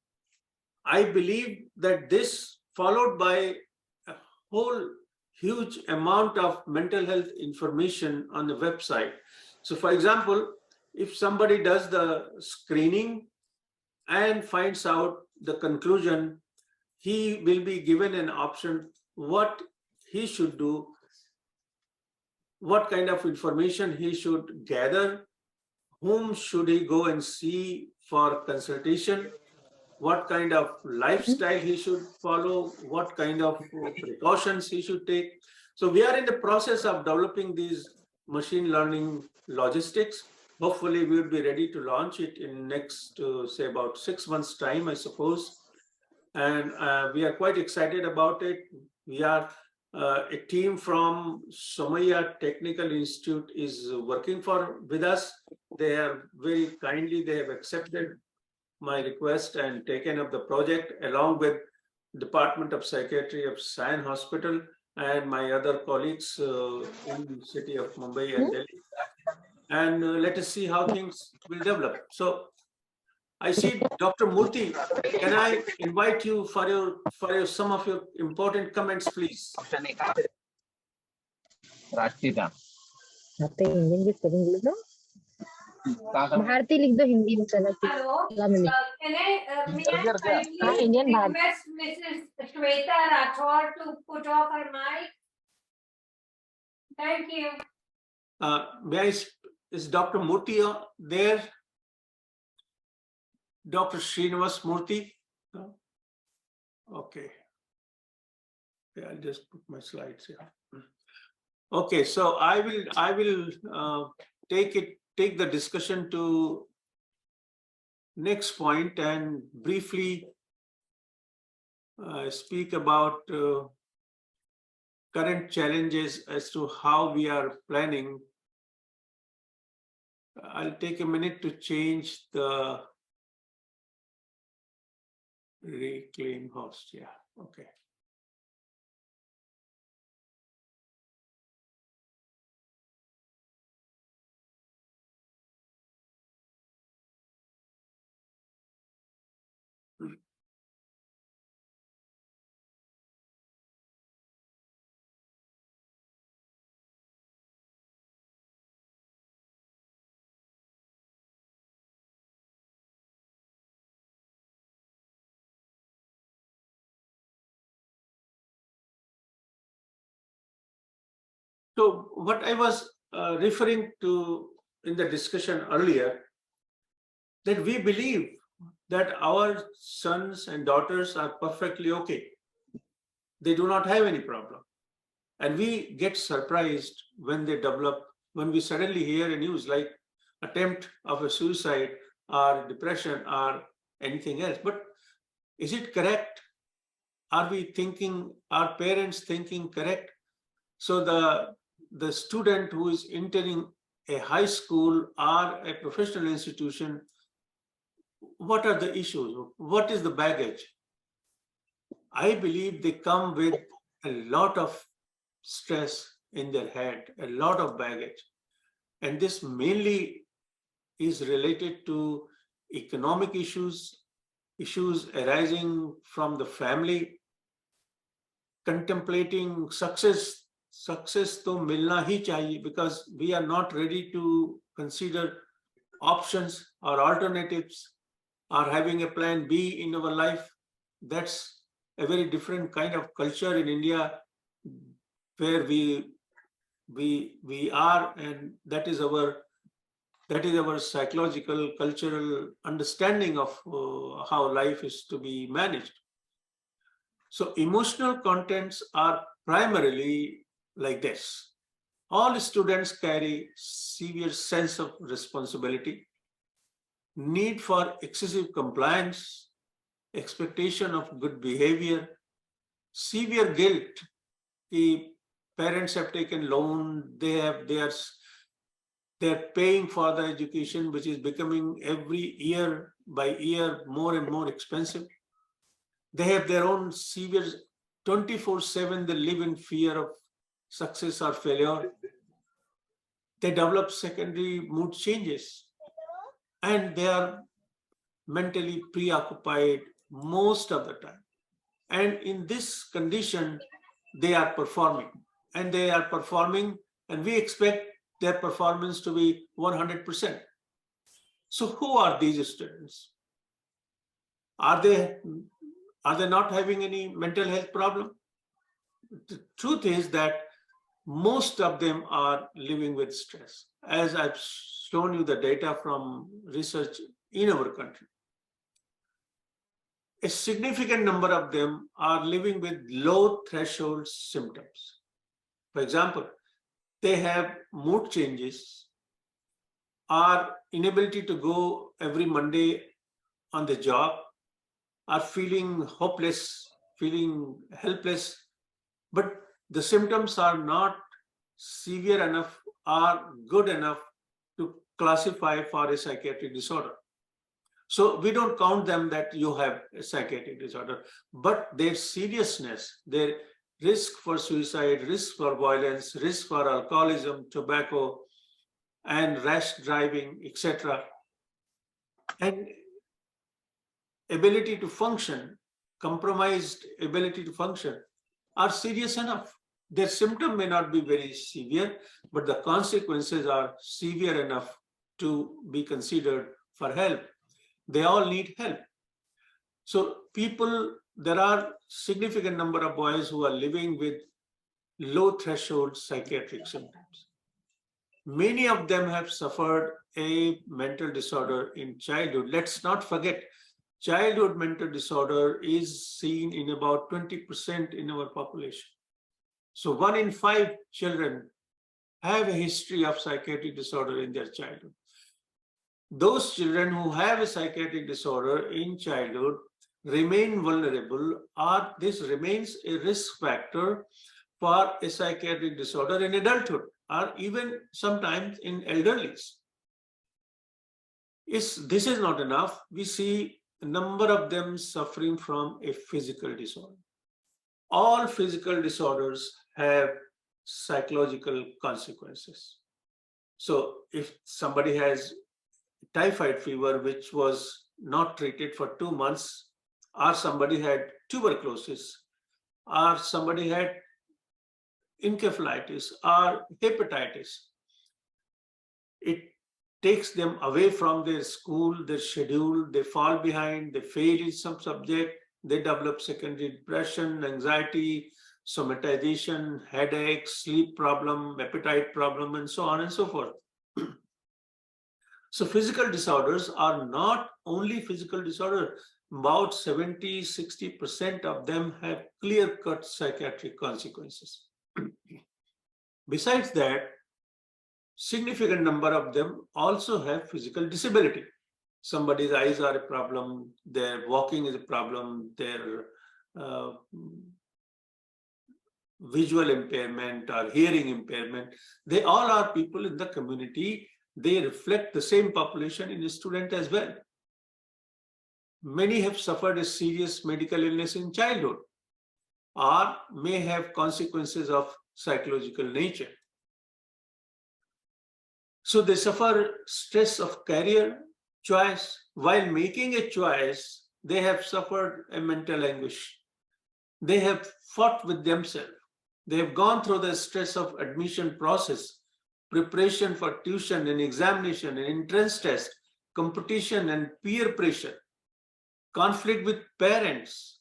I believe that this, followed by a whole huge amount of mental health information on the website. So for example, if somebody does the screening and finds out the conclusion, he will be given an option what he should do, what kind of information he should gather, whom should he go and see for consultation, what kind of lifestyle he should follow, what kind of precautions he should take. So we are in the process of developing these machine learning logistics. Hopefully we will be ready to launch it in next, say about 6 months time, I suppose. And we are quite excited about it. We are a team from Somaiya Technical Institute is working with us. They are very kindly, they have accepted my request and taken up the project along with Department of Psychiatry of Sion Hospital and my other colleagues in the city of Mumbai and Delhi. And let us see how things will develop. So I see Dr. Murthy. Can I invite you for your some of your important comments, please? Bharati लिख दो हिंदी में चला Indian request Mrs. Shweta Rathore to put off her mic. Thank you. Is Dr. Murthy there? Dr. Shrivastava Murthy? No? Okay. Yeah, I'll just put my slides here. Okay, so I will take the discussion to next point and briefly speak about current challenges as to how we are planning. I'll take a minute to change the reclaim host. Yeah, okay. So what I was referring to in the discussion earlier, that we believe that our sons and daughters are perfectly okay. They do not have any problem. And we get surprised when we suddenly hear a news like attempt of a suicide or depression or anything else. But is it correct? Are parents thinking correct? So the student who is entering a high school or a professional institution, what are the issues? What is the baggage? I believe they come with a lot of stress in their head, a lot of baggage. And this mainly is related to economic issues arising from the family, contemplating success to milna hi chahiye, because we are not ready to consider options or alternatives or having a plan B in our life. That's a very different kind of culture in India where we are, and that is our psychological, cultural understanding of how life is to be managed. So emotional contents are primarily like this. All students carry severe sense of responsibility, need for excessive compliance, expectation of good behavior, severe guilt. The parents have taken loan, they They're paying for the education, which is becoming every year by year more and more expensive. They have their own severe 24/7, they live in fear of success or failure. They develop secondary mood changes, and they are mentally preoccupied most of the time. And in this condition, they are performing, and we expect their performance to be 100%. So who are these students? Are they not having any mental health problem? The truth is that most of them are living with stress. As I've shown you the data from research in our country, a significant number of them are living with low threshold symptoms. For example, they have mood changes, are inability to go every Monday on the job, are feeling hopeless, feeling helpless, but the symptoms are not severe enough or good enough to classify for a psychiatric disorder. So we don't count them that you have a psychiatric disorder, but their seriousness, their risk for suicide, risk for violence, risk for alcoholism, tobacco, and rash driving, etc., and ability to function, compromised ability to function, are serious enough. Their symptom may not be very severe, but the consequences are severe enough to be considered for help. They all need help. So there are significant number of boys who are living with low threshold psychiatric symptoms. Many of them have suffered a mental disorder in childhood. Let's not forget, childhood mental disorder is seen in about 20% in our population. So 1 in 5 children have a history of psychiatric disorder in their childhood. Those children who have a psychiatric disorder in childhood remain vulnerable, or this remains a risk factor for a psychiatric disorder in adulthood, or even sometimes in elderlies. This is not enough. We see a number of them suffering from a physical disorder. All physical disorders have psychological consequences. So if somebody has typhoid fever, which was not treated for 2 months, or somebody had tuberculosis, or somebody had encephalitis or hepatitis, it takes them away from their school, their schedule, they fall behind, they fail in some subject, they develop secondary depression, anxiety, somatization, headache, sleep problem, appetite problem, and so on and so forth. So physical disorders are not only physical disorder. About 70–60% of them have clear-cut psychiatric consequences. Besides that, significant number of them also have physical disability. Somebody's eyes are a problem, their walking is a problem, their visual impairment or hearing impairment. They all are people in the community. They reflect the same population in a student as well. Many have suffered a serious medical illness in childhood, or may have consequences of psychological nature. So they suffer stress of career choice. While making a choice, they have suffered a mental anguish. They have fought with themselves. They have gone through the stress of admission process, preparation for tuition and examination and entrance test, competition and peer pressure, conflict with parents,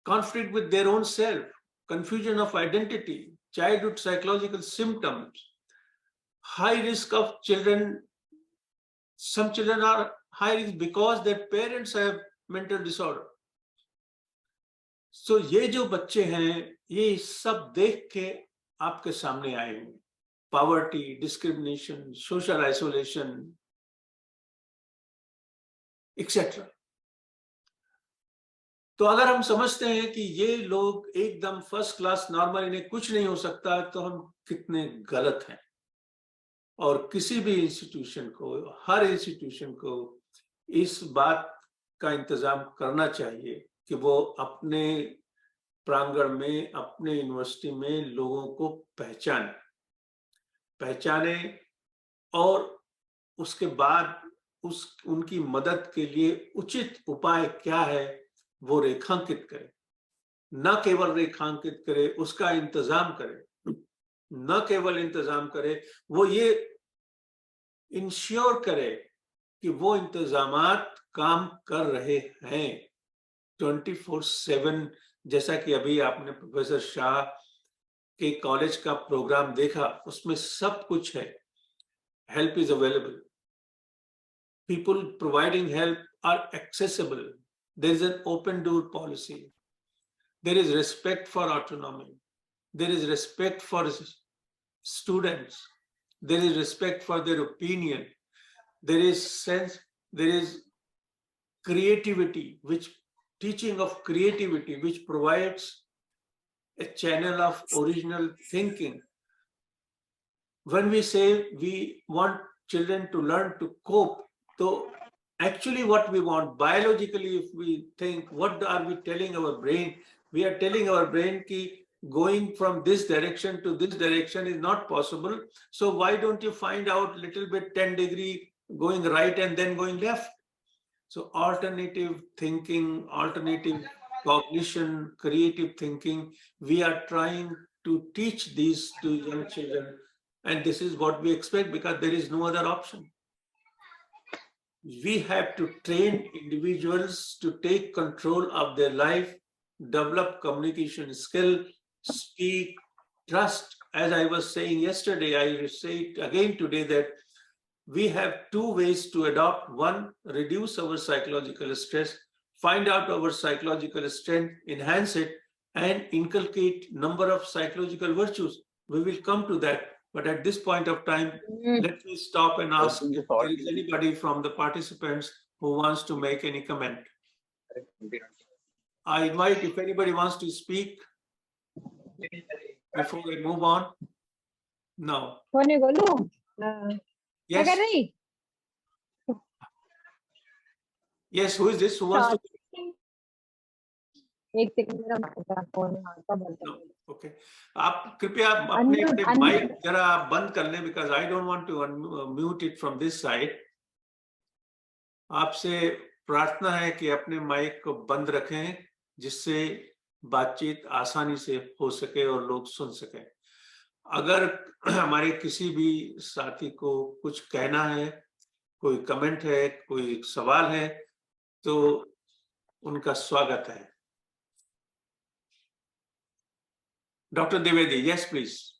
conflict with their own self, confusion of identity, childhood psychological symptoms, high risk of children. Some children are high risk because their parents have mental disorder. So ये जो बच्चे हैं, ये सब देख के आपके सामने आए होंगे. Poverty, discrimination, social isolation, etc. तो अगर हम समझते हैं कि ये लोग एकदम फर्स्ट क्लास नॉर्मल, इन्हें कुछ नहीं हो सकता, तो हम कितने गलत हैं. और किसी भी इंस्टीट्यूशन को, हर इंस्टीट्यूशन को इस बात का इंतजाम करना चाहिए कि वो अपने प्रांगण में, अपने यूनिवर्सिटी में लोगों को पहचाने और उसके बाद उनकी मदद के लिए उचित उपाय क्या है वो रेखांकित करे। न केवल रेखांकित करे, उसका इंतजाम करे। न केवल इंतजाम करे, वो ये इंश्योर करे कि वो इंतजामात काम कर रहे हैं 24/7। जैसा कि अभी आपने प्रोफेसर शाह के कॉलेज का प्रोग्राम देखा, उसमें सब कुछ है। Help is available. People providing help are accessible. There is an open door policy. There is respect for autonomy. There is respect for students. There is respect for their opinion. There is creativity, teaching of creativity, which provides a channel of original thinking. When we say we want children to learn to cope, so actually what we want biologically, if we think, what are we telling our brain? We are telling our brain that going from this direction to this direction is not possible. So why don't you find out a little bit 10 degree going right and then going left? So alternative thinking, alternative cognition, creative thinking, we are trying to teach these to young children. And this is what we expect because there is no other option. We have to train individuals to take control of their life, develop communication skill, speak, trust. As I was saying yesterday, I will say it again today that we have two ways to adopt. One, reduce our psychological stress, find out our psychological strength, enhance it, and inculcate number of psychological virtues. We will come to that. But at this point of time, let me stop and ask if there is anybody from the participants who wants to make any comment. I invite if anybody wants to speak before we move on. No. Yes. Yes, who is this? Who wants to? Okay. आप कृपया अपने mic जरा बंद कर लें because I don't want to unmute it from this side. आपसे प्रार्थना है कि अपने माइक को बंद रखें जिससे बातचीत आसानी से हो सके और लोग सुन सकें। अगर हमारे किसी भी साथी को कुछ कहना है, कोई कमेंट है, कोई सवाल है, तो उनका स्वागत है। Dr. Devedi, yes, please.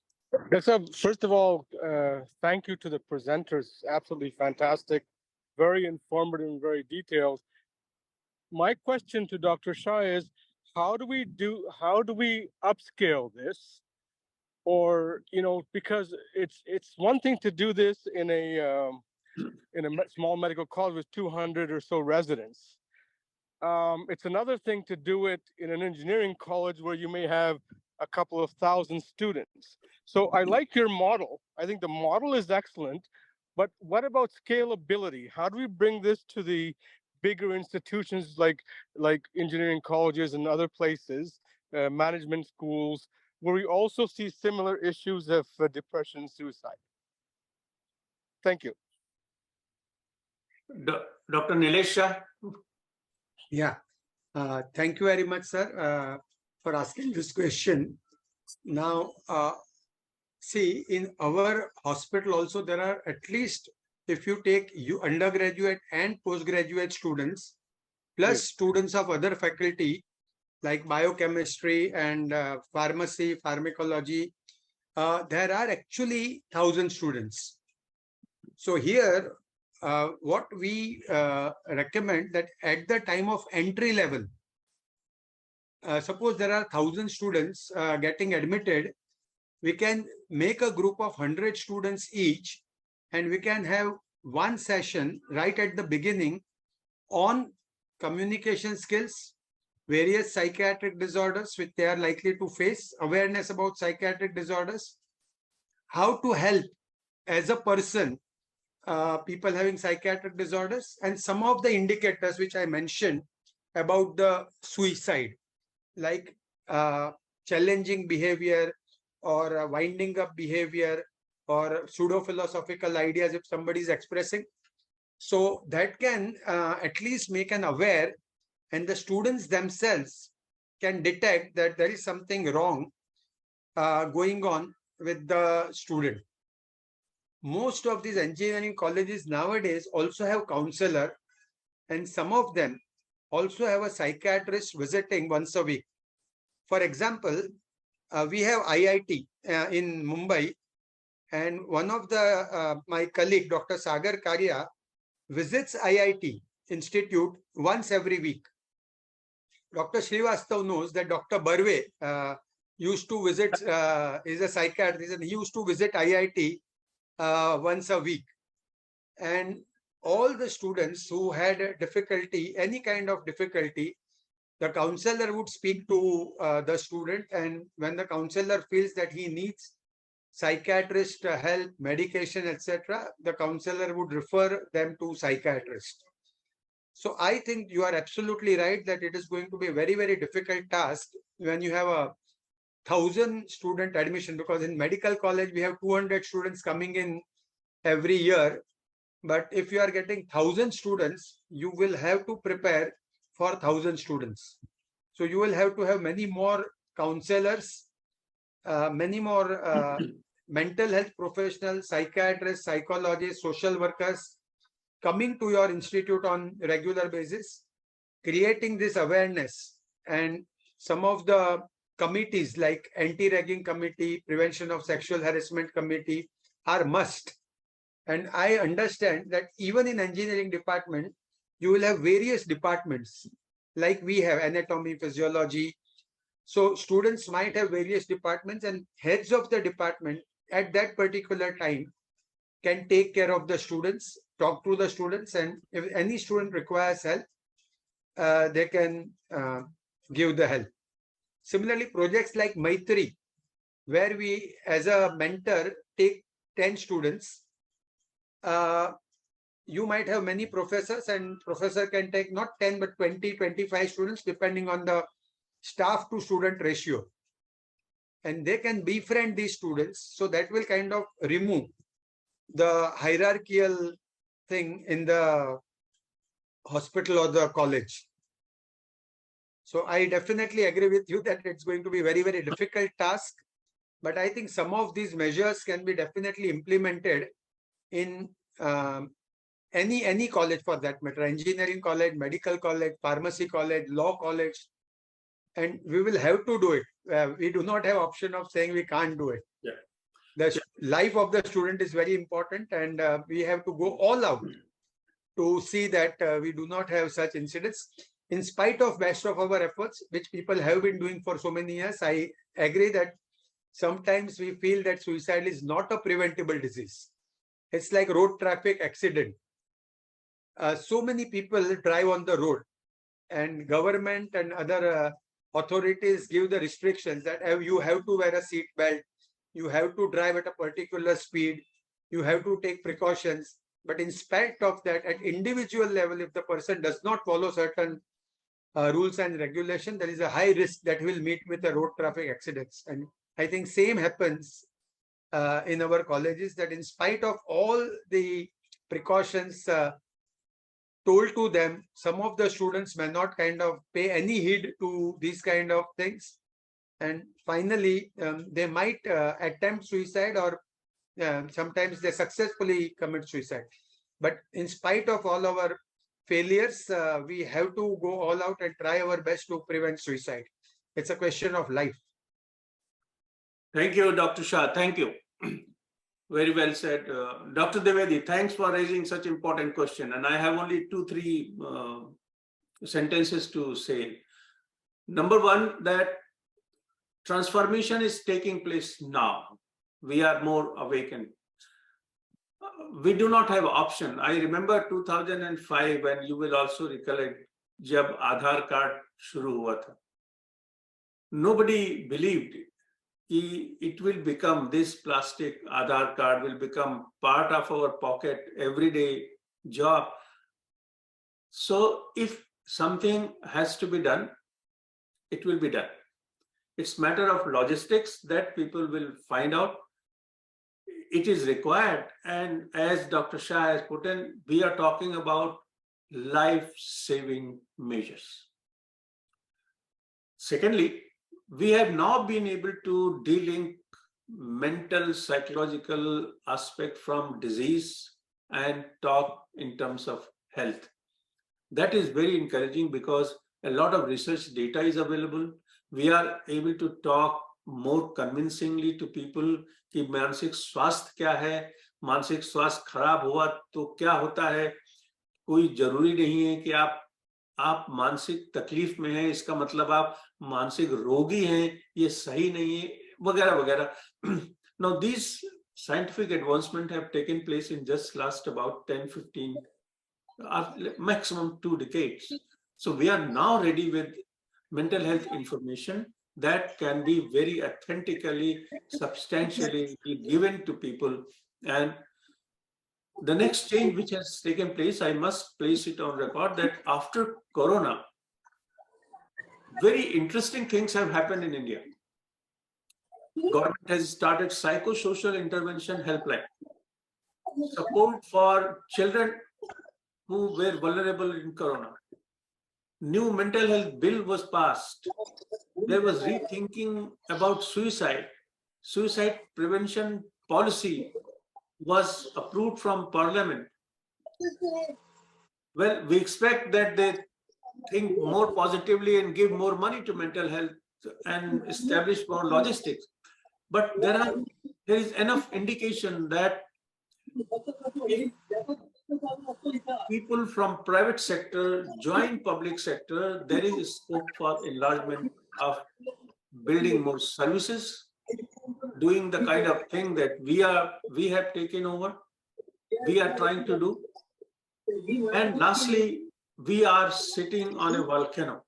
Yes, sir. First of all, thank you to the presenters. Absolutely fantastic, very informative and very detailed. My question to Dr. Shah is, how do we upscale this? Or, because it's one thing to do this in a small medical college with 200 or so residents. It's another thing to do it in an engineering college where you may have a couple of thousand students. So I like your model. I think the model is excellent, but what about scalability? How do we bring this to the bigger institutions like engineering colleges and other places, management schools, where we also see similar issues of depression and suicide? Thank you. Dr. Nilesh Shah. Yeah, thank you very much, sir, for asking this question. Now, see, in our hospital also, there are at least, if you take undergraduate and postgraduate students, plus students of other faculty, like biochemistry and pharmacy, pharmacology, there are actually 1,000 students. So here, what we recommend that at the time of entry level, suppose there are 1,000 students getting admitted, we can make a group of 100 students each, and we can have one session right at the beginning on communication skills, various psychiatric disorders which they are likely to face, awareness about psychiatric disorders, how to help as a person, people having psychiatric disorders, and some of the indicators which I mentioned about the suicide, like challenging behavior or winding up behavior or pseudo-philosophical ideas if somebody is expressing. So that can at least make an aware, and the students themselves can detect that there is something wrong going on with the student. Most of these engineering colleges nowadays also have counselor, and some of them also have a psychiatrist visiting once a week. For example, we have IIT in Mumbai, and one of the my colleague, Dr. Sagar Karya, visits IIT Institute once every week. Dr. Shrivastava knows that Dr. Barve used to visit, is a psychiatrist, and he used to visit IIT once a week. And all the students who had a difficulty, any kind of difficulty, the counselor would speak to the student, and when the counselor feels that he needs psychiatrist help, medication, etc., the counselor would refer them to psychiatrist. So I think you are absolutely right that it is going to be a very, very difficult task when you have 1,000 student admission, because in medical college we have 200 students coming in every year. But if you are getting 1,000 students, you will have to prepare for 1,000 students. So you will have to have many more counselors, many more mental health professionals, psychiatrists, psychologists, social workers coming to your institute on regular basis, creating this awareness. And some of the committees like anti-ragging committee, prevention of sexual harassment committee are must. And I understand that even in engineering department, you will have various departments, like we have anatomy, physiology. So students might have various departments, and heads of the department at that particular time can take care of the students, talk to the students, and if any student requires help, they can give the help. Similarly, projects like Maitri, where we as a mentor take 10 students, you might have many professors, and professor can take not 10 but 20, 25 students depending on the staff to student ratio. And they can befriend these students, so that will kind of remove the hierarchical thing in the hospital or the college. So I definitely agree with you that it's going to be a very, very difficult task. But I think some of these measures can be definitely implemented in any college for that matter, engineering college, medical college, pharmacy college, law college, and we will have to do it. We do not have option of saying we can't do it. Yeah. The life of the student is very important, and we have to go all out to see that we do not have such incidents. In spite of best of our efforts, which people have been doing for so many years, I agree that sometimes we feel that suicide is not a preventable disease. It's like road traffic accident. So many people drive on the road, and government and other authorities give the restrictions that you have to wear a seat belt, you have to drive at a particular speed, you have to take precautions. But in spite of that, at individual level, if the person does not follow certain rules and regulation, there is a high risk that he will meet with the road traffic accidents. And I think same happens in our colleges, that in spite of all the precautions told to them, some of the students may not kind of pay any heed to these kind of things. And finally, they might attempt suicide, or sometimes they successfully commit suicide. But in spite of all our failures, we have to go all out and try our best to prevent suicide. It's a question of life. Thank you, Dr. Shah. Thank you. Very well said. Dr. Devedi, thanks for raising such important question. And I have only 2-3 sentences to say. Number one, that transformation is taking place now. We are more awakened. We do not have option. I remember 2005, when you will also recollect, जब आधार card शुरू हुआ था, nobody believed it will become, this plastic Aadhaar card will become part of our pocket everyday job. So if something has to be done, it will be done. It's matter of logistics that people will find out. It is required, and as Dr. Shah has put in, we are talking about life-saving measures. Secondly, we have now been able to de-link mental, psychological aspect from disease and talk in terms of health. That is very encouraging because a lot of research data is available. We are able to talk more convincingly to people कि मानसिक स्वास्थ्य क्या है, मानसिक स्वास्थ्य खराब हुआ तो क्या होता है. कोई जरूरी नहीं है कि आप मानसिक तकलीफ में हैं, इसका मतलब आप मानसिक रोगी हैं, ये सही नहीं है, वगैरह वगैरह. Now these scientific advancements have taken place in just last about 10-15 maximum 2 decades. So we are now ready with mental health information that can be very authentically, substantially given to people. And the next change which has taken place, I must place it on record, that after Corona, very interesting things have happened in India. Government has started psychosocial intervention helpline, support for children who were vulnerable in Corona. New mental health bill was passed. There was rethinking about suicide. Suicide prevention policy was approved from Parliament. Well, we expect that they think more positively and give more money to mental health and establish more logistics. But there is enough indication that if people from private sector join public sector, there is a scope for enlargement of building more services, doing the kind of thing that we have taken over, we are trying to do. And lastly, we are sitting on a volcano.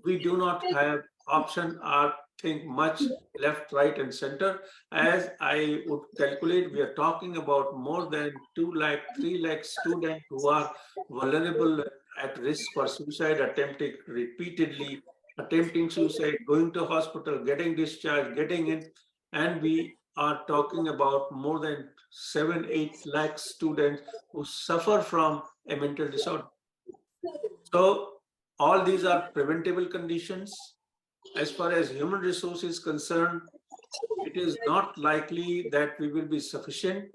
We do not have option or think much left, right, and center. As I would calculate, we are talking about more than 2 lakh, 3 lakh students who are vulnerable, at risk for suicide, attempting repeatedly, attempting suicide, going to hospital, getting discharged, getting in, and we are talking about more than 7-8 lakh students who suffer from a mental disorder. So all these are preventable conditions. As far as human resource is concerned, it is not likely that we will be sufficient,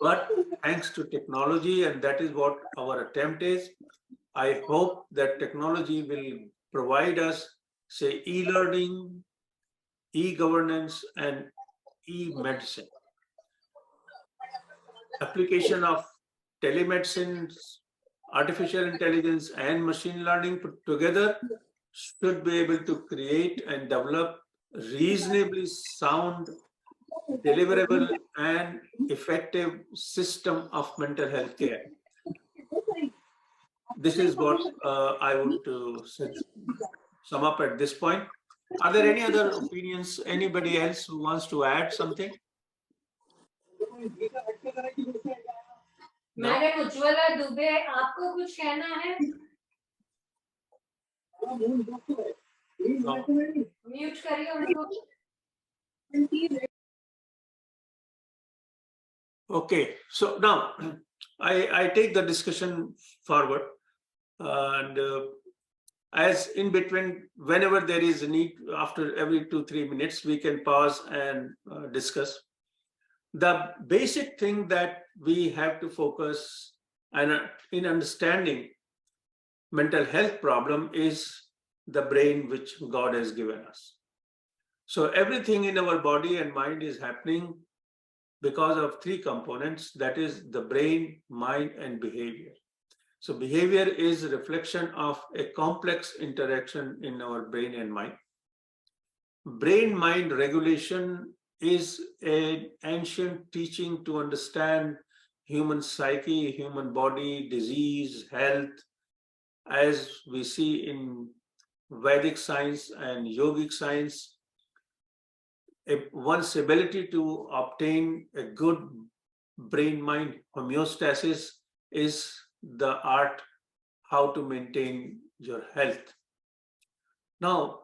but thanks to technology, and that is what our attempt is, I hope that technology will provide us, say, e-learning, e-governance, and e-medicine. Application of telemedicine, artificial intelligence, and machine learning put together should be able to create and develop reasonably sound, deliverable, and effective system of mental health care. This is what I would sum up at this point. Are there any other opinions? Anybody else who wants to add something? Madam Ujjwala Dubey, आपको कुछ कहना है? Mute करिए उनको. Okay, so now I take the discussion forward, and as in between, whenever there is a need, after every 2-3 minutes, we can pause and discuss. The basic thing that we have to focus and in understanding mental health problem is the brain which God has given us. So everything in our body and mind is happening because of 3 components, that is the brain, mind, and behavior. So behavior is a reflection of a complex interaction in our brain and mind. Brain-mind regulation is an ancient teaching to understand human psyche, human body, disease, health, as we see in Vedic science and yogic science. one's ability to obtain a good brain-mind homeostasis is the art how to maintain your health. Now,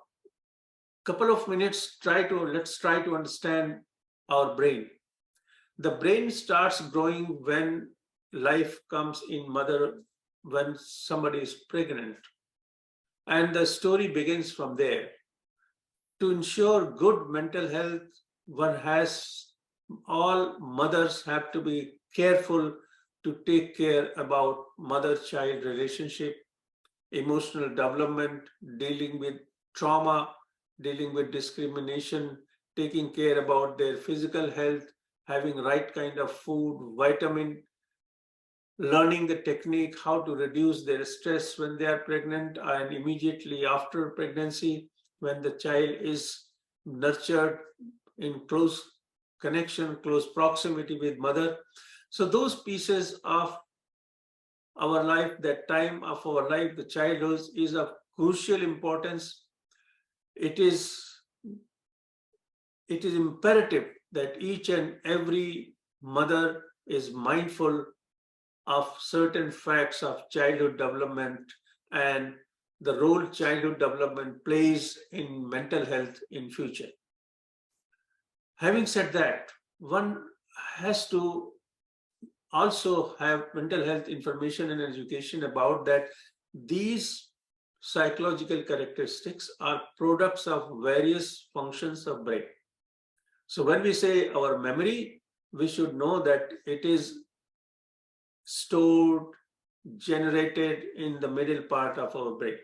couple of minutes, let's try to understand our brain. The brain starts growing when life comes in mother, when somebody is pregnant. And the story begins from there. To ensure good mental health, all mothers have to be careful to take care about mother-child relationship, emotional development, dealing with trauma, dealing with discrimination, taking care about their physical health, having right kind of food, vitamin, learning the technique how to reduce their stress when they are pregnant and immediately after pregnancy, when the child is nurtured in close connection, close proximity with mother. So those pieces of our life, that time of our life, the childhood, is of crucial importance. It is imperative that each and every mother is mindful of certain facts of childhood development and the role childhood development plays in mental health in future. Having said that, one has to also have mental health information and education about that these psychological characteristics are products of various functions of brain. So when we say our memory, we should know that it is stored, generated in the middle part of our brain.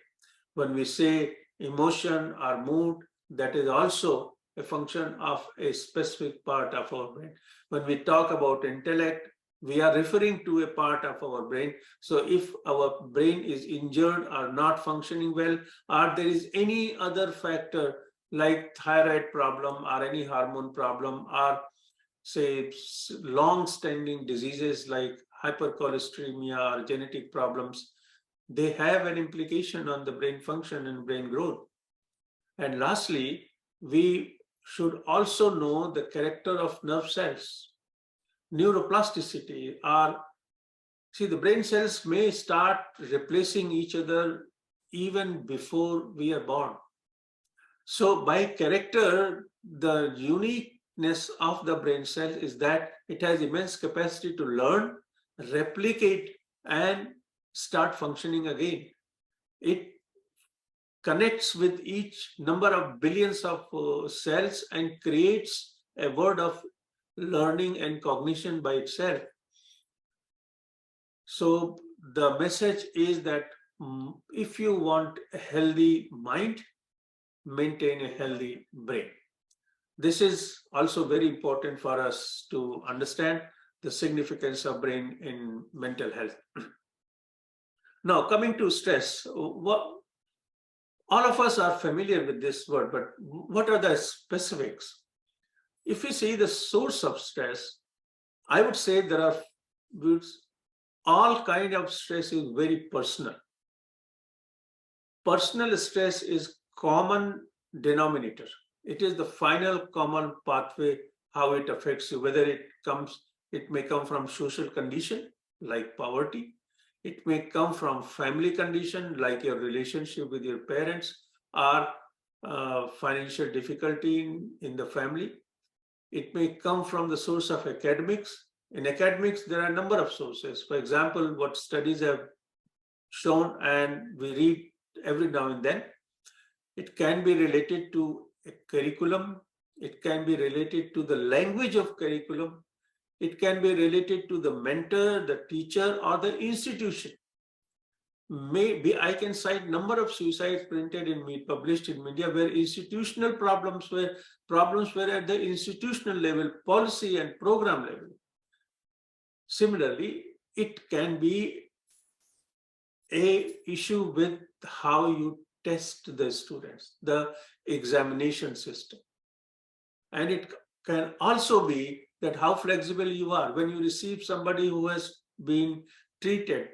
When we say emotion or mood, that is also a function of a specific part of our brain. When we talk about intellect, we are referring to a part of our brain. So if our brain is injured or not functioning well, or there is any other factor like thyroid problem or any hormone problem, or say long-standing diseases like hypercholesteremia or genetic problems, they have an implication on the brain function and brain growth. And lastly, we should also know the character of nerve cells. Neuroplasticity, the brain cells may start replacing each other even before we are born. So by character, the uniqueness of the brain cell is that it has immense capacity to learn, replicate, and start functioning again. It connects with each number of billions of cells and creates a world of learning and cognition by itself. So the message is that if you want a healthy mind, maintain a healthy brain. This is also very important for us to understand the significance of brain in mental health. Now, coming to stress, all of us are familiar with this word, but what are the specifics? If we see the source of stress, I would say there are all kind of stress is very personal. Personal stress is common denominator. It is the final common pathway how it affects you, whether it may come from social condition like poverty, it may come from family condition like your relationship with your parents or financial difficulty in the family. It may come from the source of academics. In academics, there are a number of sources. For example, what studies have shown, and we read every now and then, it can be related to a curriculum. It can be related to the language of curriculum. It can be related to the mentor, the teacher, or the institution. Maybe I can cite number of suicides published in media where institutional problems were at the institutional level, policy and program level. Similarly, it can be a issue with how you test the students, the examination system. And it can also be that how flexible you are when you receive somebody who has been treated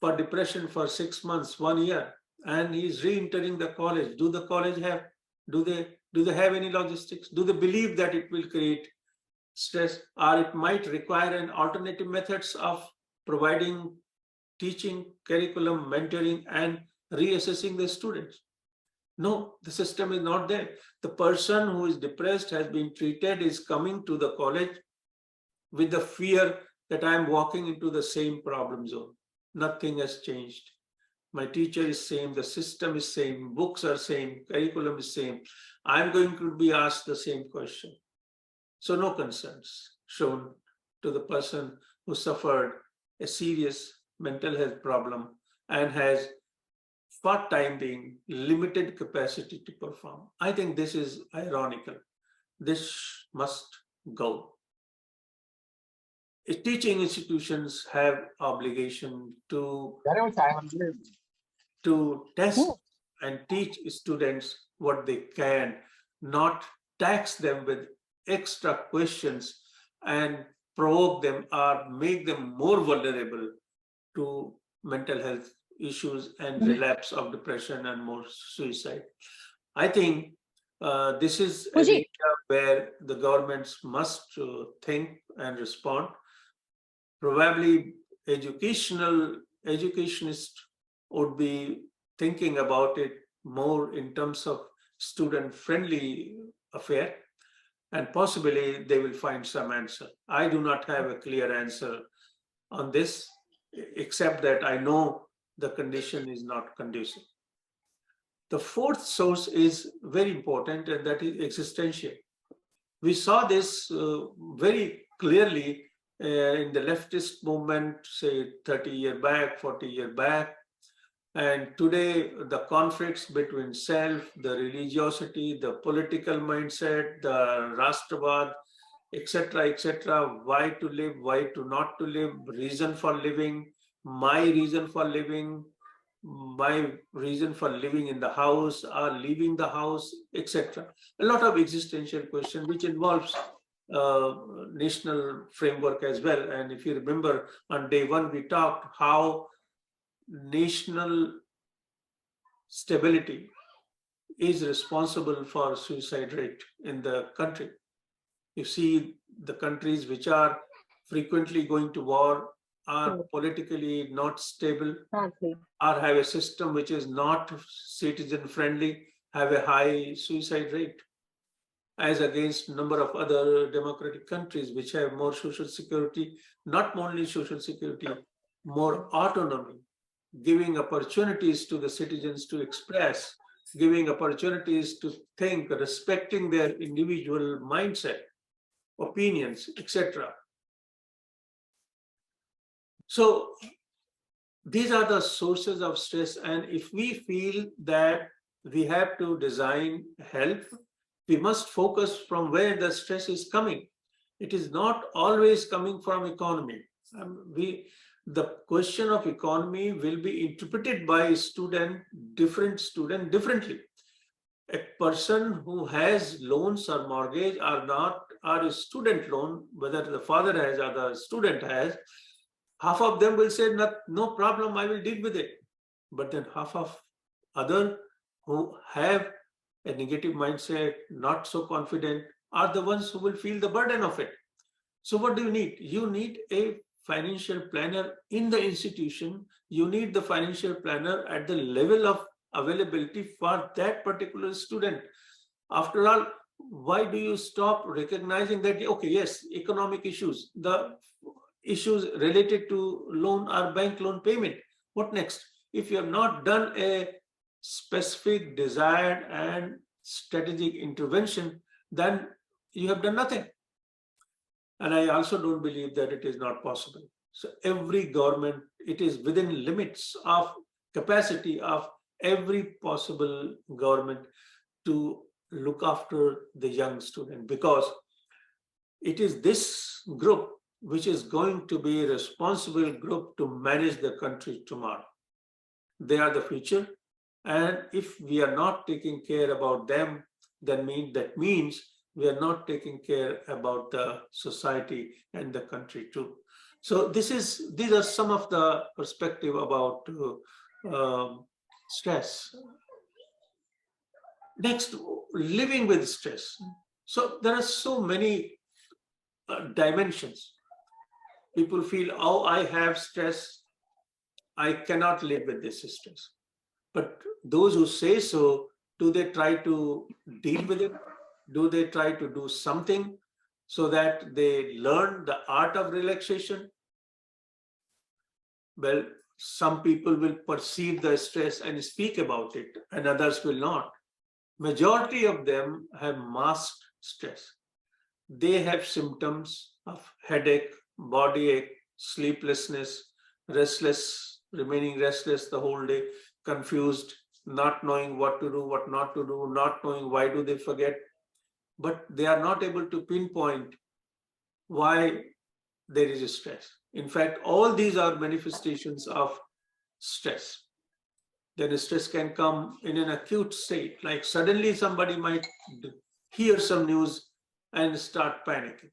for depression for 6 months, 1 year, and he's re-entering the college. Do the college have, do they Do they have any logistics? Do they believe that it will create stress, or it might require an alternative methods of providing teaching, curriculum, mentoring, and reassessing the students? No, the system is not there. The person who is depressed has been treated, is coming to the college with the fear that I am walking into the same problem zone. Nothing has changed. My teacher is same, the system is same, books are same, curriculum is same. I'm going to be asked the same question. So no concerns shown to the person who suffered a serious mental health problem and has, for time being, limited capacity to perform. I think this is ironical. This must go. Teaching institutions have obligation to test and teach students what they can, not tax them with extra questions and provoke them or make them more vulnerable to mental health issues and relapse of depression and more suicide. I think this is an area where the governments must think and respond. Probably educationists would be thinking about it more in terms of student-friendly affair, and possibly they will find some answer. I do not have a clear answer on this, except that I know the condition is not conducive. The fourth source is very important, and that is existential. We saw this very clearly in the leftist movement, say 30 years back, 40 years back. And today, the conflicts between self, the religiosity, the political mindset, the Rashtravad, etc., why to live, why to not to live, reason for living, my reason for living, my reason for living in the house or leaving the house, etc. A lot of existential question which involves national framework as well. And if you remember, on day one, we talked how national stability is responsible for suicide rate in the country. You see the countries which are frequently going to war, are politically not stable, or have a system which is not citizen friendly, have a high suicide rate, as against a number of other democratic countries which have more social security, not only social security, more autonomy, giving opportunities to the citizens to express, giving opportunities to think, respecting their individual mindset, opinions, etc. So these are the sources of stress, and if we feel that we have to design help, we must focus from where the stress is coming. It is not always coming from economy. The question of economy will be interpreted by different student differently. A person who has loans or mortgage or not, or a student loan, whether the father has or the student has, half of them will say, no problem, I will deal with it. But then half of other who have a negative mindset, not so confident, are the ones who will feel the burden of it. So what do you need? You need a financial planner in the institution. You need the financial planner at the level of availability for that particular student. After all, why do you stop recognizing that, okay, yes, economic issues, the issues related to loan or bank loan payment, what next? If you have not done a specific, desired and strategic intervention, then you have done nothing. And I also don't believe that it is not possible. So every government, it is within limits of capacity of every possible government to look after the young student, because it is this group which is going to be a responsible group to manage the country tomorrow. They are the future. And if we are not taking care about them, then that means we are not taking care about the society and the country too. So these are some of the perspective about stress. Next, living with stress. So there are so many dimensions. People feel, oh, I have stress, I cannot live with this stress. But those who say so, do they try to deal with it? Do they try to do something so that they learn the art of relaxation? Well, some people will perceive the stress and speak about it, and others will not. Majority of them have masked stress. They have symptoms of headache, body ache, sleeplessness, restless, remaining restless the whole day, confused, not knowing what to do, what not to do, not knowing why do they forget. But they are not able to pinpoint why there is a stress. In fact, all these are manifestations of stress. Then stress can come in an acute state, like suddenly somebody might hear some news and start panicking.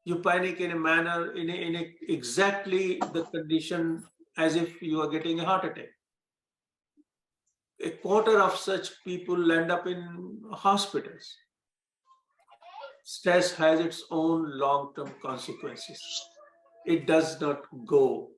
You panic in a manner, in a exactly the condition as if you are getting a heart attack. A quarter of such people end up in hospitals. Stress has its own long-term consequences. It does not go.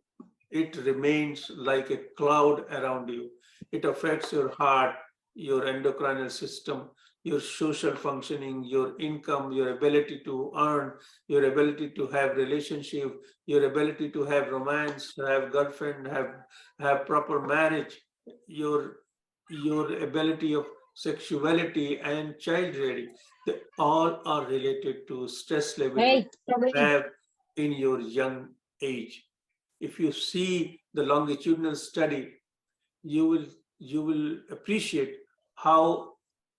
It remains like a cloud around you. It affects your heart, your endocrinal system, your social functioning, your income, your ability to earn, your ability to have relationship, your ability to have romance, have girlfriend, have proper marriage, your ability of sexuality and child rearing. They all are related to stress level Hey, you have in your young age. If you see the longitudinal study, you will appreciate how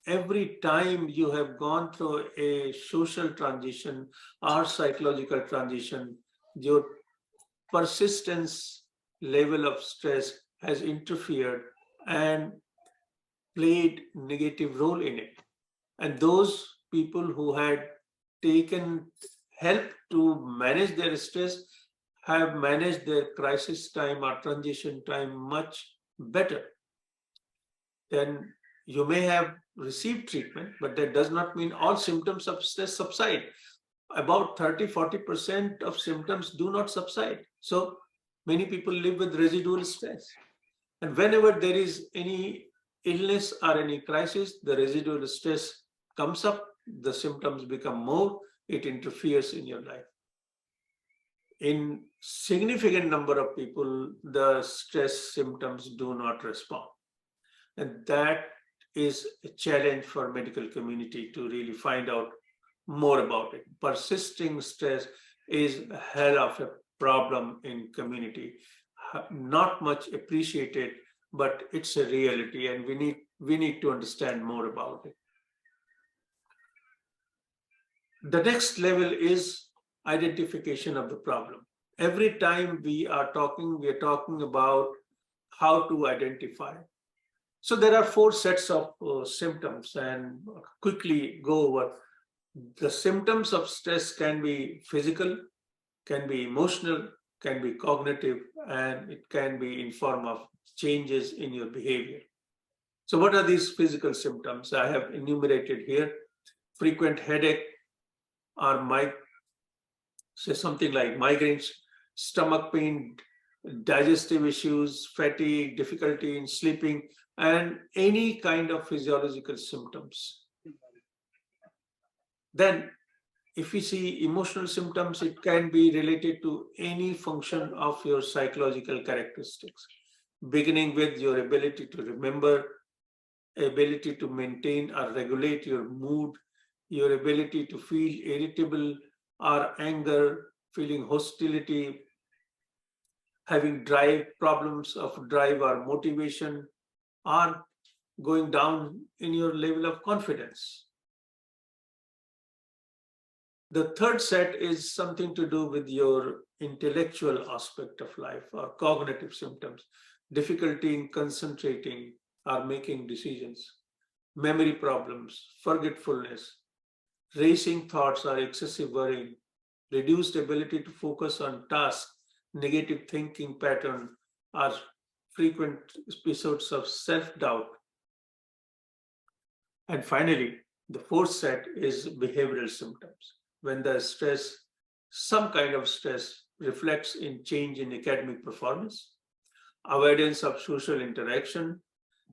every time you have gone through a social transition or psychological transition, your persistence level of stress has interfered and played negative role in it. And those people who had taken help to manage their stress have managed their crisis time or transition time much better. Then you may have received treatment, but that does not mean all symptoms of stress subside. About 30-40% of symptoms do not subside. So many people live with residual stress. And whenever there is any illness or any crisis, the residual stress comes up, the symptoms become more, it interferes in your life. In significant number of people, the stress symptoms do not respond. And that is a challenge for medical community to really find out more about it. Persisting stress is a hell of a problem in community. Not much appreciated, but it's a reality, and we need to understand more about it. The next level is identification of the problem. Every time we are talking about how to identify. So there are 4 sets of symptoms, and quickly go over. The symptoms of stress can be physical, can be emotional, can be cognitive, and it can be in form of changes in your behavior. So what are these physical symptoms? I have enumerated here. Frequent headache, or say something like migraines, stomach pain, digestive issues, fatigue, difficulty in sleeping, and any kind of physiological symptoms. Then if we see emotional symptoms, it can be related to any function of your psychological characteristics, beginning with your ability to remember, ability to maintain or regulate your mood, your ability to feel irritable or anger, feeling hostility, having problems of drive or motivation, or going down in your level of confidence. The third set is something to do with your intellectual aspect of life or cognitive symptoms, difficulty in concentrating or making decisions, memory problems, forgetfulness, racing thoughts or excessive worrying, reduced ability to focus on tasks, negative thinking pattern, or frequent episodes of self-doubt. And finally, the fourth set is behavioral symptoms. When the stress, some kind of stress, reflects in change in academic performance, avoidance of social interaction,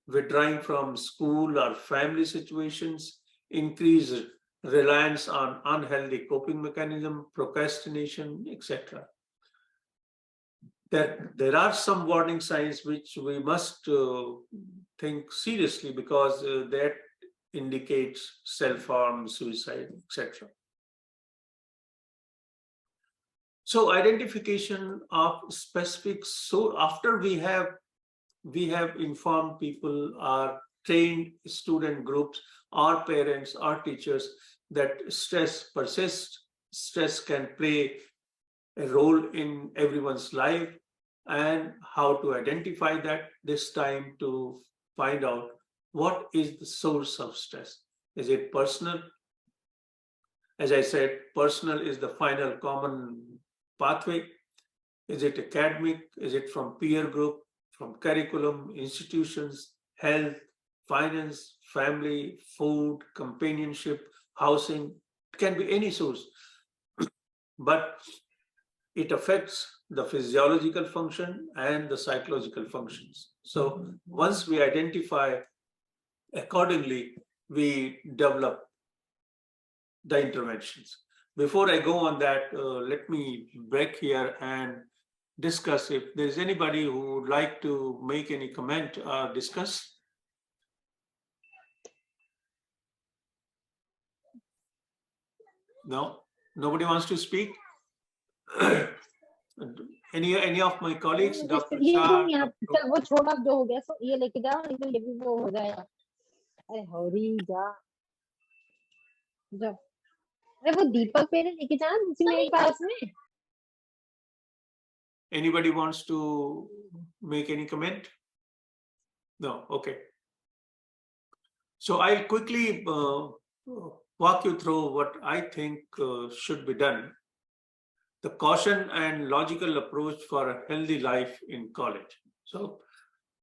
withdrawing from school or family situations, increased reliance on unhealthy coping mechanism, procrastination, etc. There are some warning signs which we must think seriously, because that indicates self-harm, suicide, etc. So identification of specific, so after we have informed people, our trained student groups, our parents, our teachers, that stress persists, stress can play a role in everyone's life, and how to identify that. This time to find out what is the source of stress. Is it personal? As I said, personal is the final common pathway. Is it academic? Is it from peer group, from curriculum, institutions, health, finance, family, food, companionship, housing? It can be any source, but it affects the physiological function and the psychological functions. So once we identify accordingly, we develop the interventions. Before I go on that, let me break here and discuss if there is anybody who would like to make any comment or discuss. No, nobody wants to speak. Any of my colleagues, Dr. ये Shah, तुम यहाँ चल वो छोड़ अब जो हो गया सो ये लेके जाओ नहीं तो ये भी वो हो जाएगा अरे हौरी जा जा अरे वो दीपक मेरे लेके जा उसी मेरे पास में anybody wants to make any comment? No, okay. So I'll quickly walk you through what I think should be done. The caution and logical approach for a healthy life in college. So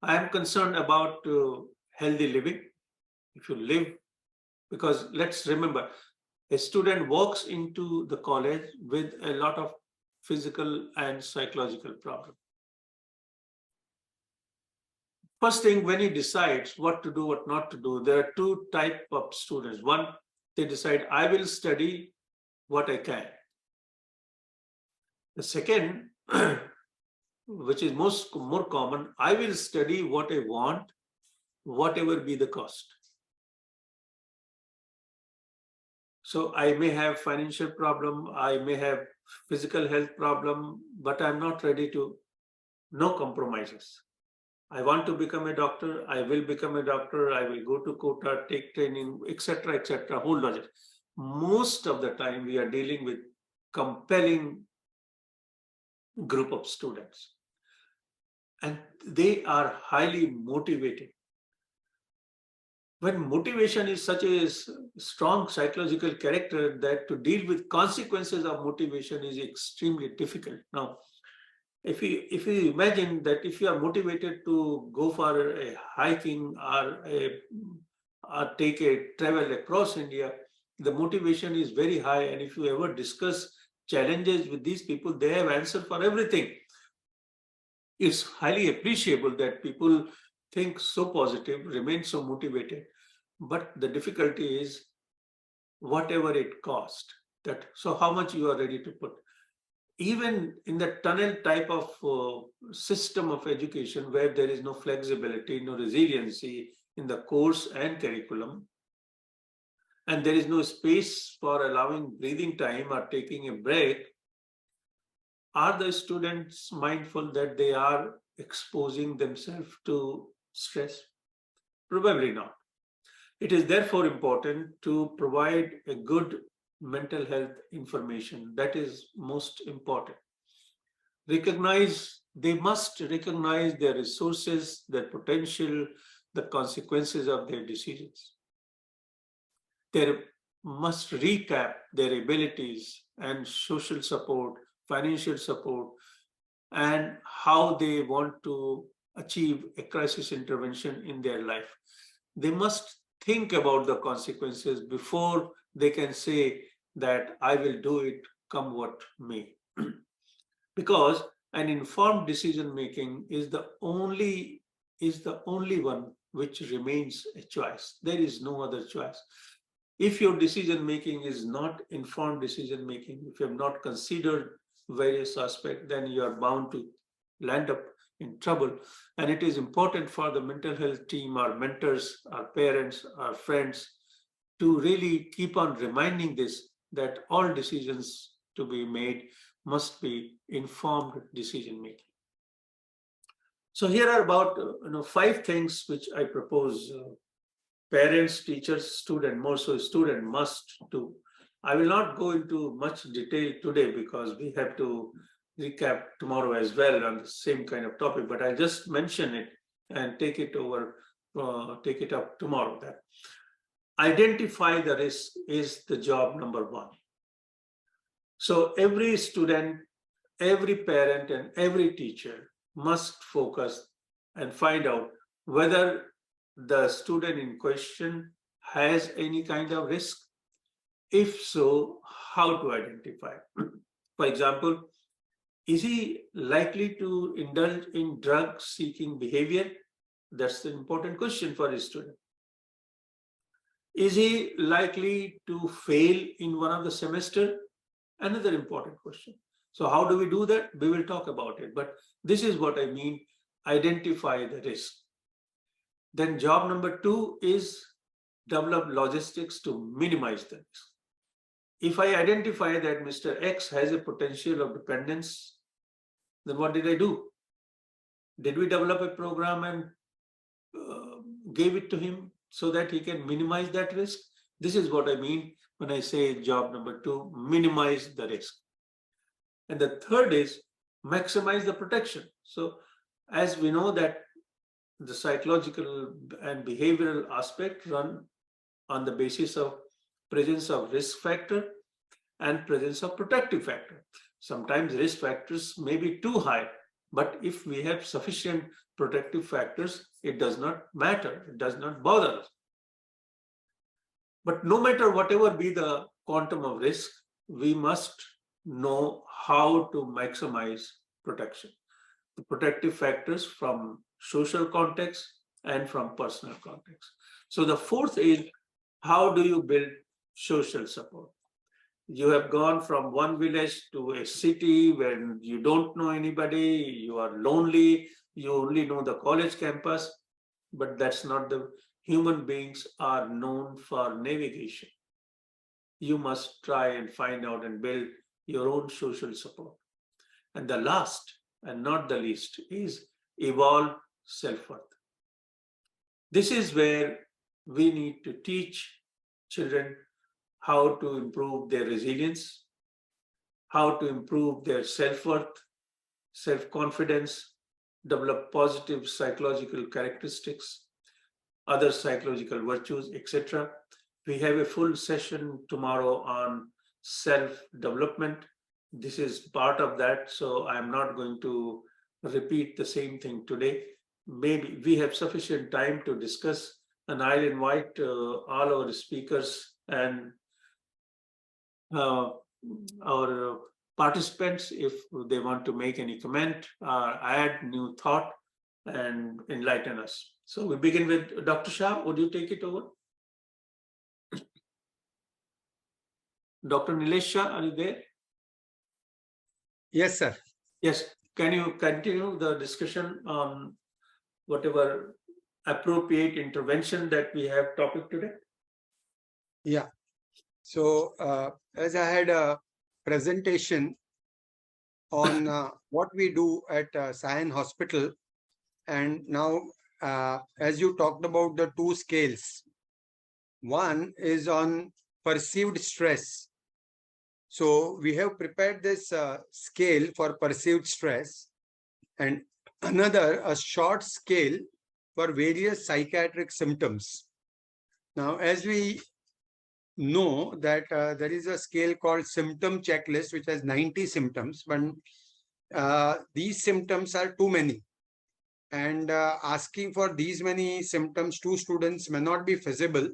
I am concerned about healthy living. If you live, because let's remember, a student walks into the college with a lot of physical and psychological problems. First thing, when he decides what to do, what not to do, there are two types of students. One, they decide, I will study what I can. The second, which is more common, I will study what I want, whatever be the cost. So I may have financial problem, I may have physical health problem, but I'm not ready to, no compromises. I want to become a doctor, I will become a doctor, I will go to quota, take training, etc., whole logic. Most of the time we are dealing with compelling group of students, and they are highly motivated. When motivation is such a strong psychological character that to deal with consequences of motivation is extremely difficult. Now, if you imagine that if you are motivated to go for a hiking or take a travel across India, the motivation is very high. And if you ever discuss challenges with these people, they have answer for everything. It's highly appreciable that people think so positive, remain so motivated. But the difficulty is whatever it costs. So how much you are ready to put. Even in the tunnel type of system of education where there is no flexibility, no resiliency in the course and curriculum, and there is no space for allowing breathing time or taking a break, are the students mindful that they are exposing themselves to stress? Probably not. It is therefore important to provide a good mental health information. That is most important. They must recognize their resources, their potential, the consequences of their decisions. They must recap their abilities and social support, financial support, and how they want to achieve a crisis intervention in their life. They must think about the consequences before they can say that I will do it come what may. Because an informed decision making is the only one which remains a choice. There is no other choice. If your decision making is not informed decision making, if you have not considered various aspects, then you are bound to land up in trouble. And it is important for the mental health team, our mentors, our parents, our friends, to really keep on reminding this, that all decisions to be made must be informed decision making. So here are about 5 things which I propose parents, teachers, student, more so student must do. I will not go into much detail today because we have to recap tomorrow as well on the same kind of topic, but I'll just mention it and take it up tomorrow. That identify the risk is the job number 1. So every student, every parent, and every teacher must focus and find out whether the student in question has any kind of risk. If so, how to identify? For example, is he likely to indulge in drug-seeking behavior? That's the important question for a student. Is he likely to fail in one of the semester? Another important question. So how do we do that? We will talk about it. But this is what I mean, identify the risk. Then job number 2 is develop logistics to minimize the risk. If I identify that Mr. X has a potential of dependence, then what did I do? Did we develop a program and gave it to him so that he can minimize that risk? This is what I mean when I say job number 2, minimize the risk. And the third is maximize the protection. So as we know that the psychological and behavioral aspect run on the basis of presence of risk factor and presence of protective factor. Sometimes risk factors may be too high, but if we have sufficient protective factors, it does not matter, it does not bother us. But no matter whatever be the quantum of risk, we must know how to maximize protection. The protective factors from social context and from personal context. So the fourth is, how do you build social support? You have gone from one village to a city where you don't know anybody, you are lonely, you only know the college campus, but that's not the human beings are known for navigation. You must try and find out and build your own social support. And the last and not the least is evolve self-worth. This is where we need to teach children how to improve their resilience, how to improve their self-worth, self-confidence, develop positive psychological characteristics, other psychological virtues, etc. We have a full session tomorrow on self-development. This is part of that, so I'm not going to repeat the same thing today. Maybe we have sufficient time to discuss, and I'll invite all our speakers and our participants if they want to make any comment or add new thought and enlighten us. So we begin with Dr. Shah. Would you take it over? Dr. Nilesh Shah, are you there? Yes, sir. Yes. Can you continue the discussion on whatever appropriate intervention that we have topic today? Yeah. So as I had a presentation on what we do at Sion Hospital, and now as you talked about the 2 scales, one is on perceived stress. So we have prepared this scale for perceived stress, and another a short scale for various psychiatric symptoms. Now, as we know that there is a scale called symptom checklist, which has 90 symptoms, but these symptoms are too many. and asking for these many symptoms to students may not be feasible.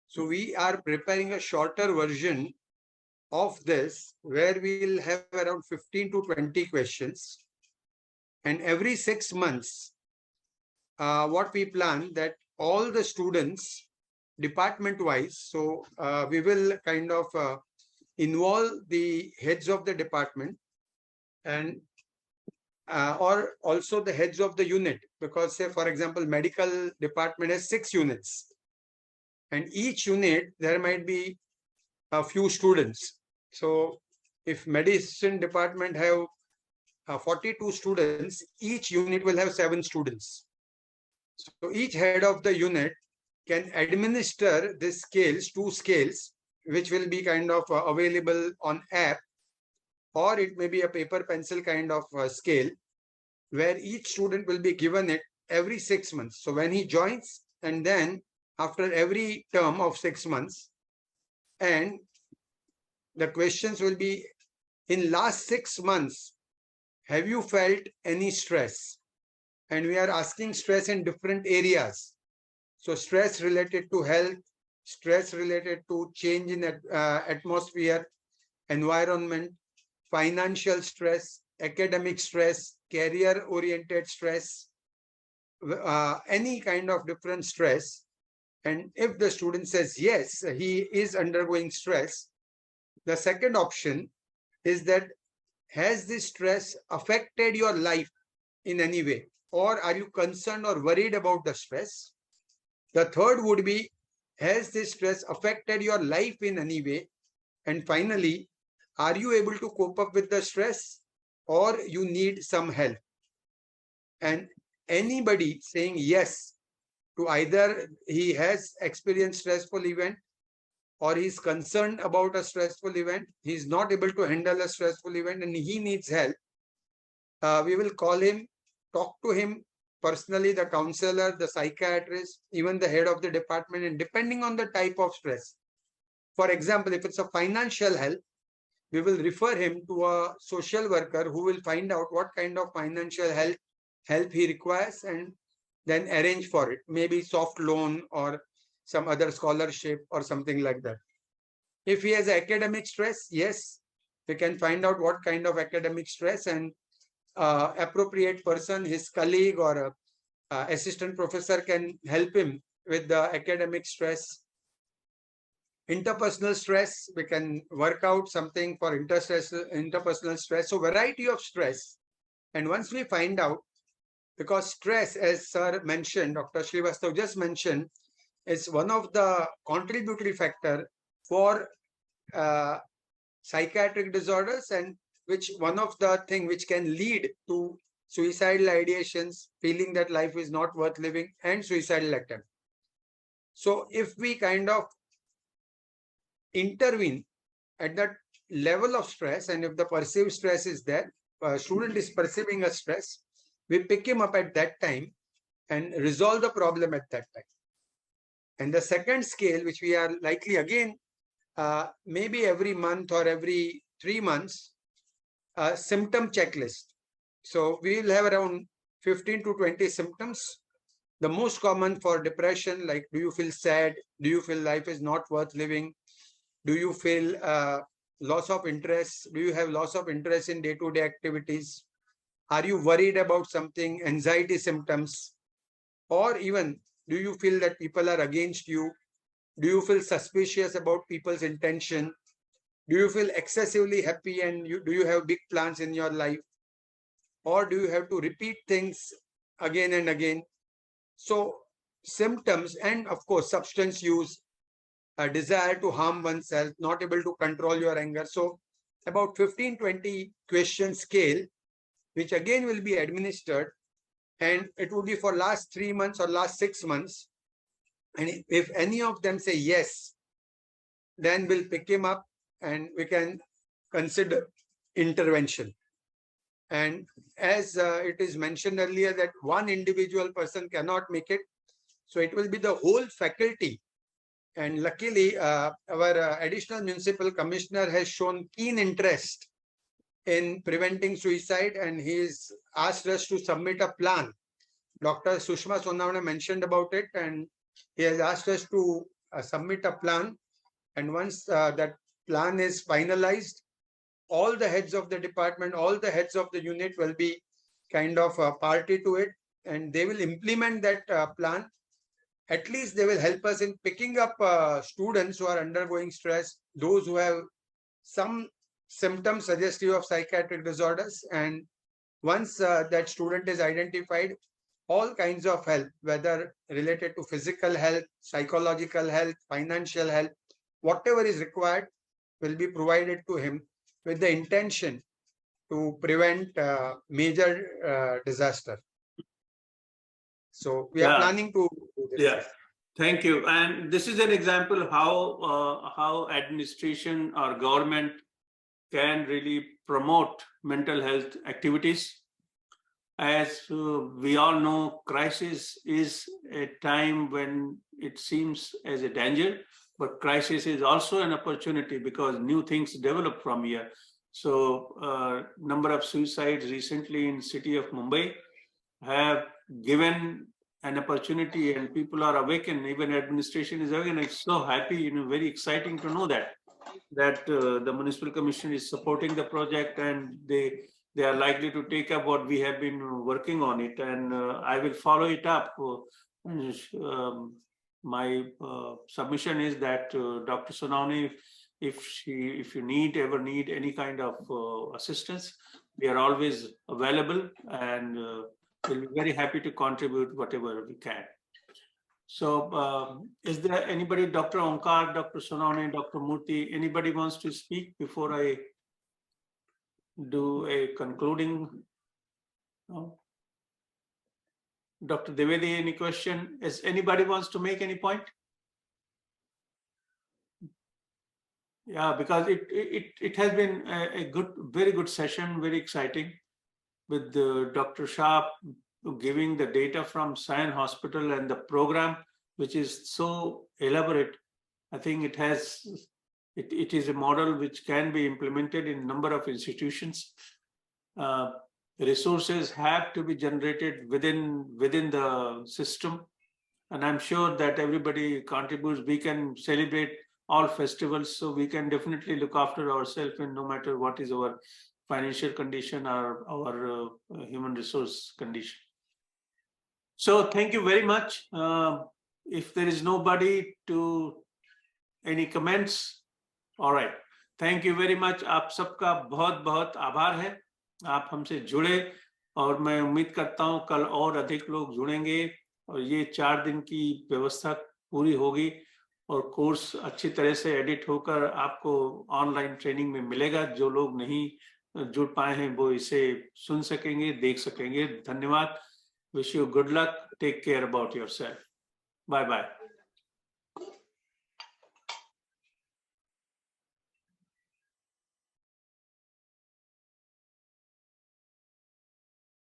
So we are preparing a shorter version of this where we will have around 15 to 20 questions. And every 6 months, what we plan that all the students department wise, so we will kind of involve the heads of the department and or also the heads of the unit, because say for example medical department has 6 units and each unit there might be a few students. So if medicine department have 42 students, each unit will have 7 students. So each head of the unit can administer these scales, 2 scales, which will be kind of available on app, or it may be a paper pencil kind of scale, where each student will be given it every 6 months. So when he joins, and then after every term of 6 months, and the questions will be, in last 6 months, have you felt any stress? And we are asking stress in different areas. So stress related to health, stress related to change in atmosphere, environment, financial stress, academic stress, career-oriented stress, any kind of different stress. And if the student says, yes, he is undergoing stress, the second option is that, has this stress affected your life in any way? Or are you concerned or worried about the stress? The third would be, has this stress affected your life in any way? And finally, are you able to cope up with the stress or you need some help? And anybody saying yes to either he has experienced stressful event or he's concerned about a stressful event, he's not able to handle a stressful event and he needs help, we will call him, talk to him personally, the counselor, the psychiatrist, even the head of the department, and depending on the type of stress. For example, if it's a financial help, we will refer him to a social worker who will find out what kind of financial help he requires and then arrange for it, maybe soft loan or some other scholarship or something like that. If he has academic stress, yes, we can find out what kind of academic stress, and appropriate person, his colleague or assistant professor can help him with the academic stress. Interpersonal stress, we can work out something for interpersonal stress. So variety of stress. And once we find out, because stress, as sir mentioned, Dr. Shrivastava just mentioned, is one of the contributory factor for psychiatric disorders, and which one of the thing which can lead to suicidal ideations, feeling that life is not worth living, and suicidal attempt. So if we kind of intervene at that level of stress, and if the perceived stress is there, student is perceiving a stress, we pick him up at that time and resolve the problem at that time. And the second scale, which we are likely again, maybe every month or every 3 months, symptom checklist. So we will have around 15 to 20 symptoms. The most common for depression, like, do you feel sad? Do you feel life is not worth living? Do you feel loss of interest? Do you have loss of interest in day-to-day activities? Are you worried about something? Anxiety symptoms? Or even, do you feel that people are against you? Do you feel suspicious about people's intention? Do you feel excessively happy and do you have big plans in your life? Or do you have to repeat things again and again? So symptoms, and of course, substance use, a desire to harm oneself, not able to control your anger. So about 15-20 question scale, which again will be administered, and it would be for last 3 months or last 6 months. And if any of them say yes, then we'll pick him up and we can consider intervention. And as it is mentioned earlier that one individual person cannot make it, so it will be the whole faculty. And luckily, our additional municipal commissioner has shown keen interest in preventing suicide, and he's asked us to submit a plan Dr. Sushma Sonavane mentioned about it, and he has asked us to submit a plan. And once that plan is finalized, all the heads of the department, all the heads of the unit will be kind of a party to it, and they will implement that plan. At least they will help us in picking up students who are undergoing stress, those who have some symptoms suggestive of psychiatric disorders. And once that student is identified, all kinds of help, whether related to physical health, psychological health, financial health, whatever is required will be provided to him with the intention to prevent major disaster. So we are planning to do this. Yeah, thank you. And this is an example how administration or government can really promote mental health activities. As we all know, crisis is a time when it seems as a danger, but crisis is also an opportunity because new things develop from here. So number of suicides recently in city of Mumbai have given an opportunity, and people are awakened. Even administration is awakened. It's so happy, very exciting to know that the municipal commission is supporting the project, and they are likely to take up what we have been working on it, and I will follow it up. My submission is that Dr. Sonavane, if you ever need any kind of assistance, we are always available, and we'll be very happy to contribute whatever we can. So is there anybody, Dr. Omkar, Dr. Sonavane, Dr. Murthy, anybody wants to speak before I do a concluding? No? Dr. Devedi, any question? Is anybody wants to make any point? Yeah, because it has been a very good session, very exciting, with Dr. Shah giving the data from Sion Hospital and the program, which is so elaborate. I think it is a model which can be implemented in a number of institutions. Resources have to be generated within the system, and I'm sure that everybody contributes. We can celebrate all festivals, so we can definitely look after ourselves, and no matter what is our financial condition or our human resource condition. So thank you very much. If there is nobody to any comments, all right. Thank you very much. आप सबका बहुत बहुत आभार है, आप हमसे जुड़े, और मैं उम्मीद करता हूं कल और अधिक लोग जुड़ेंगे और ये 4 दिन की व्यवस्था पूरी होगी और कोर्स अच्छी तरह से एडिट होकर आपको ऑनलाइन ट्रेनिंग में मिलेगा। जो लोग नहीं जुड़ पाए हैं वो इसे सुन सकेंगे, देख सकेंगे। धन्यवाद। Wish you good luck. Take care about yourself. Bye bye.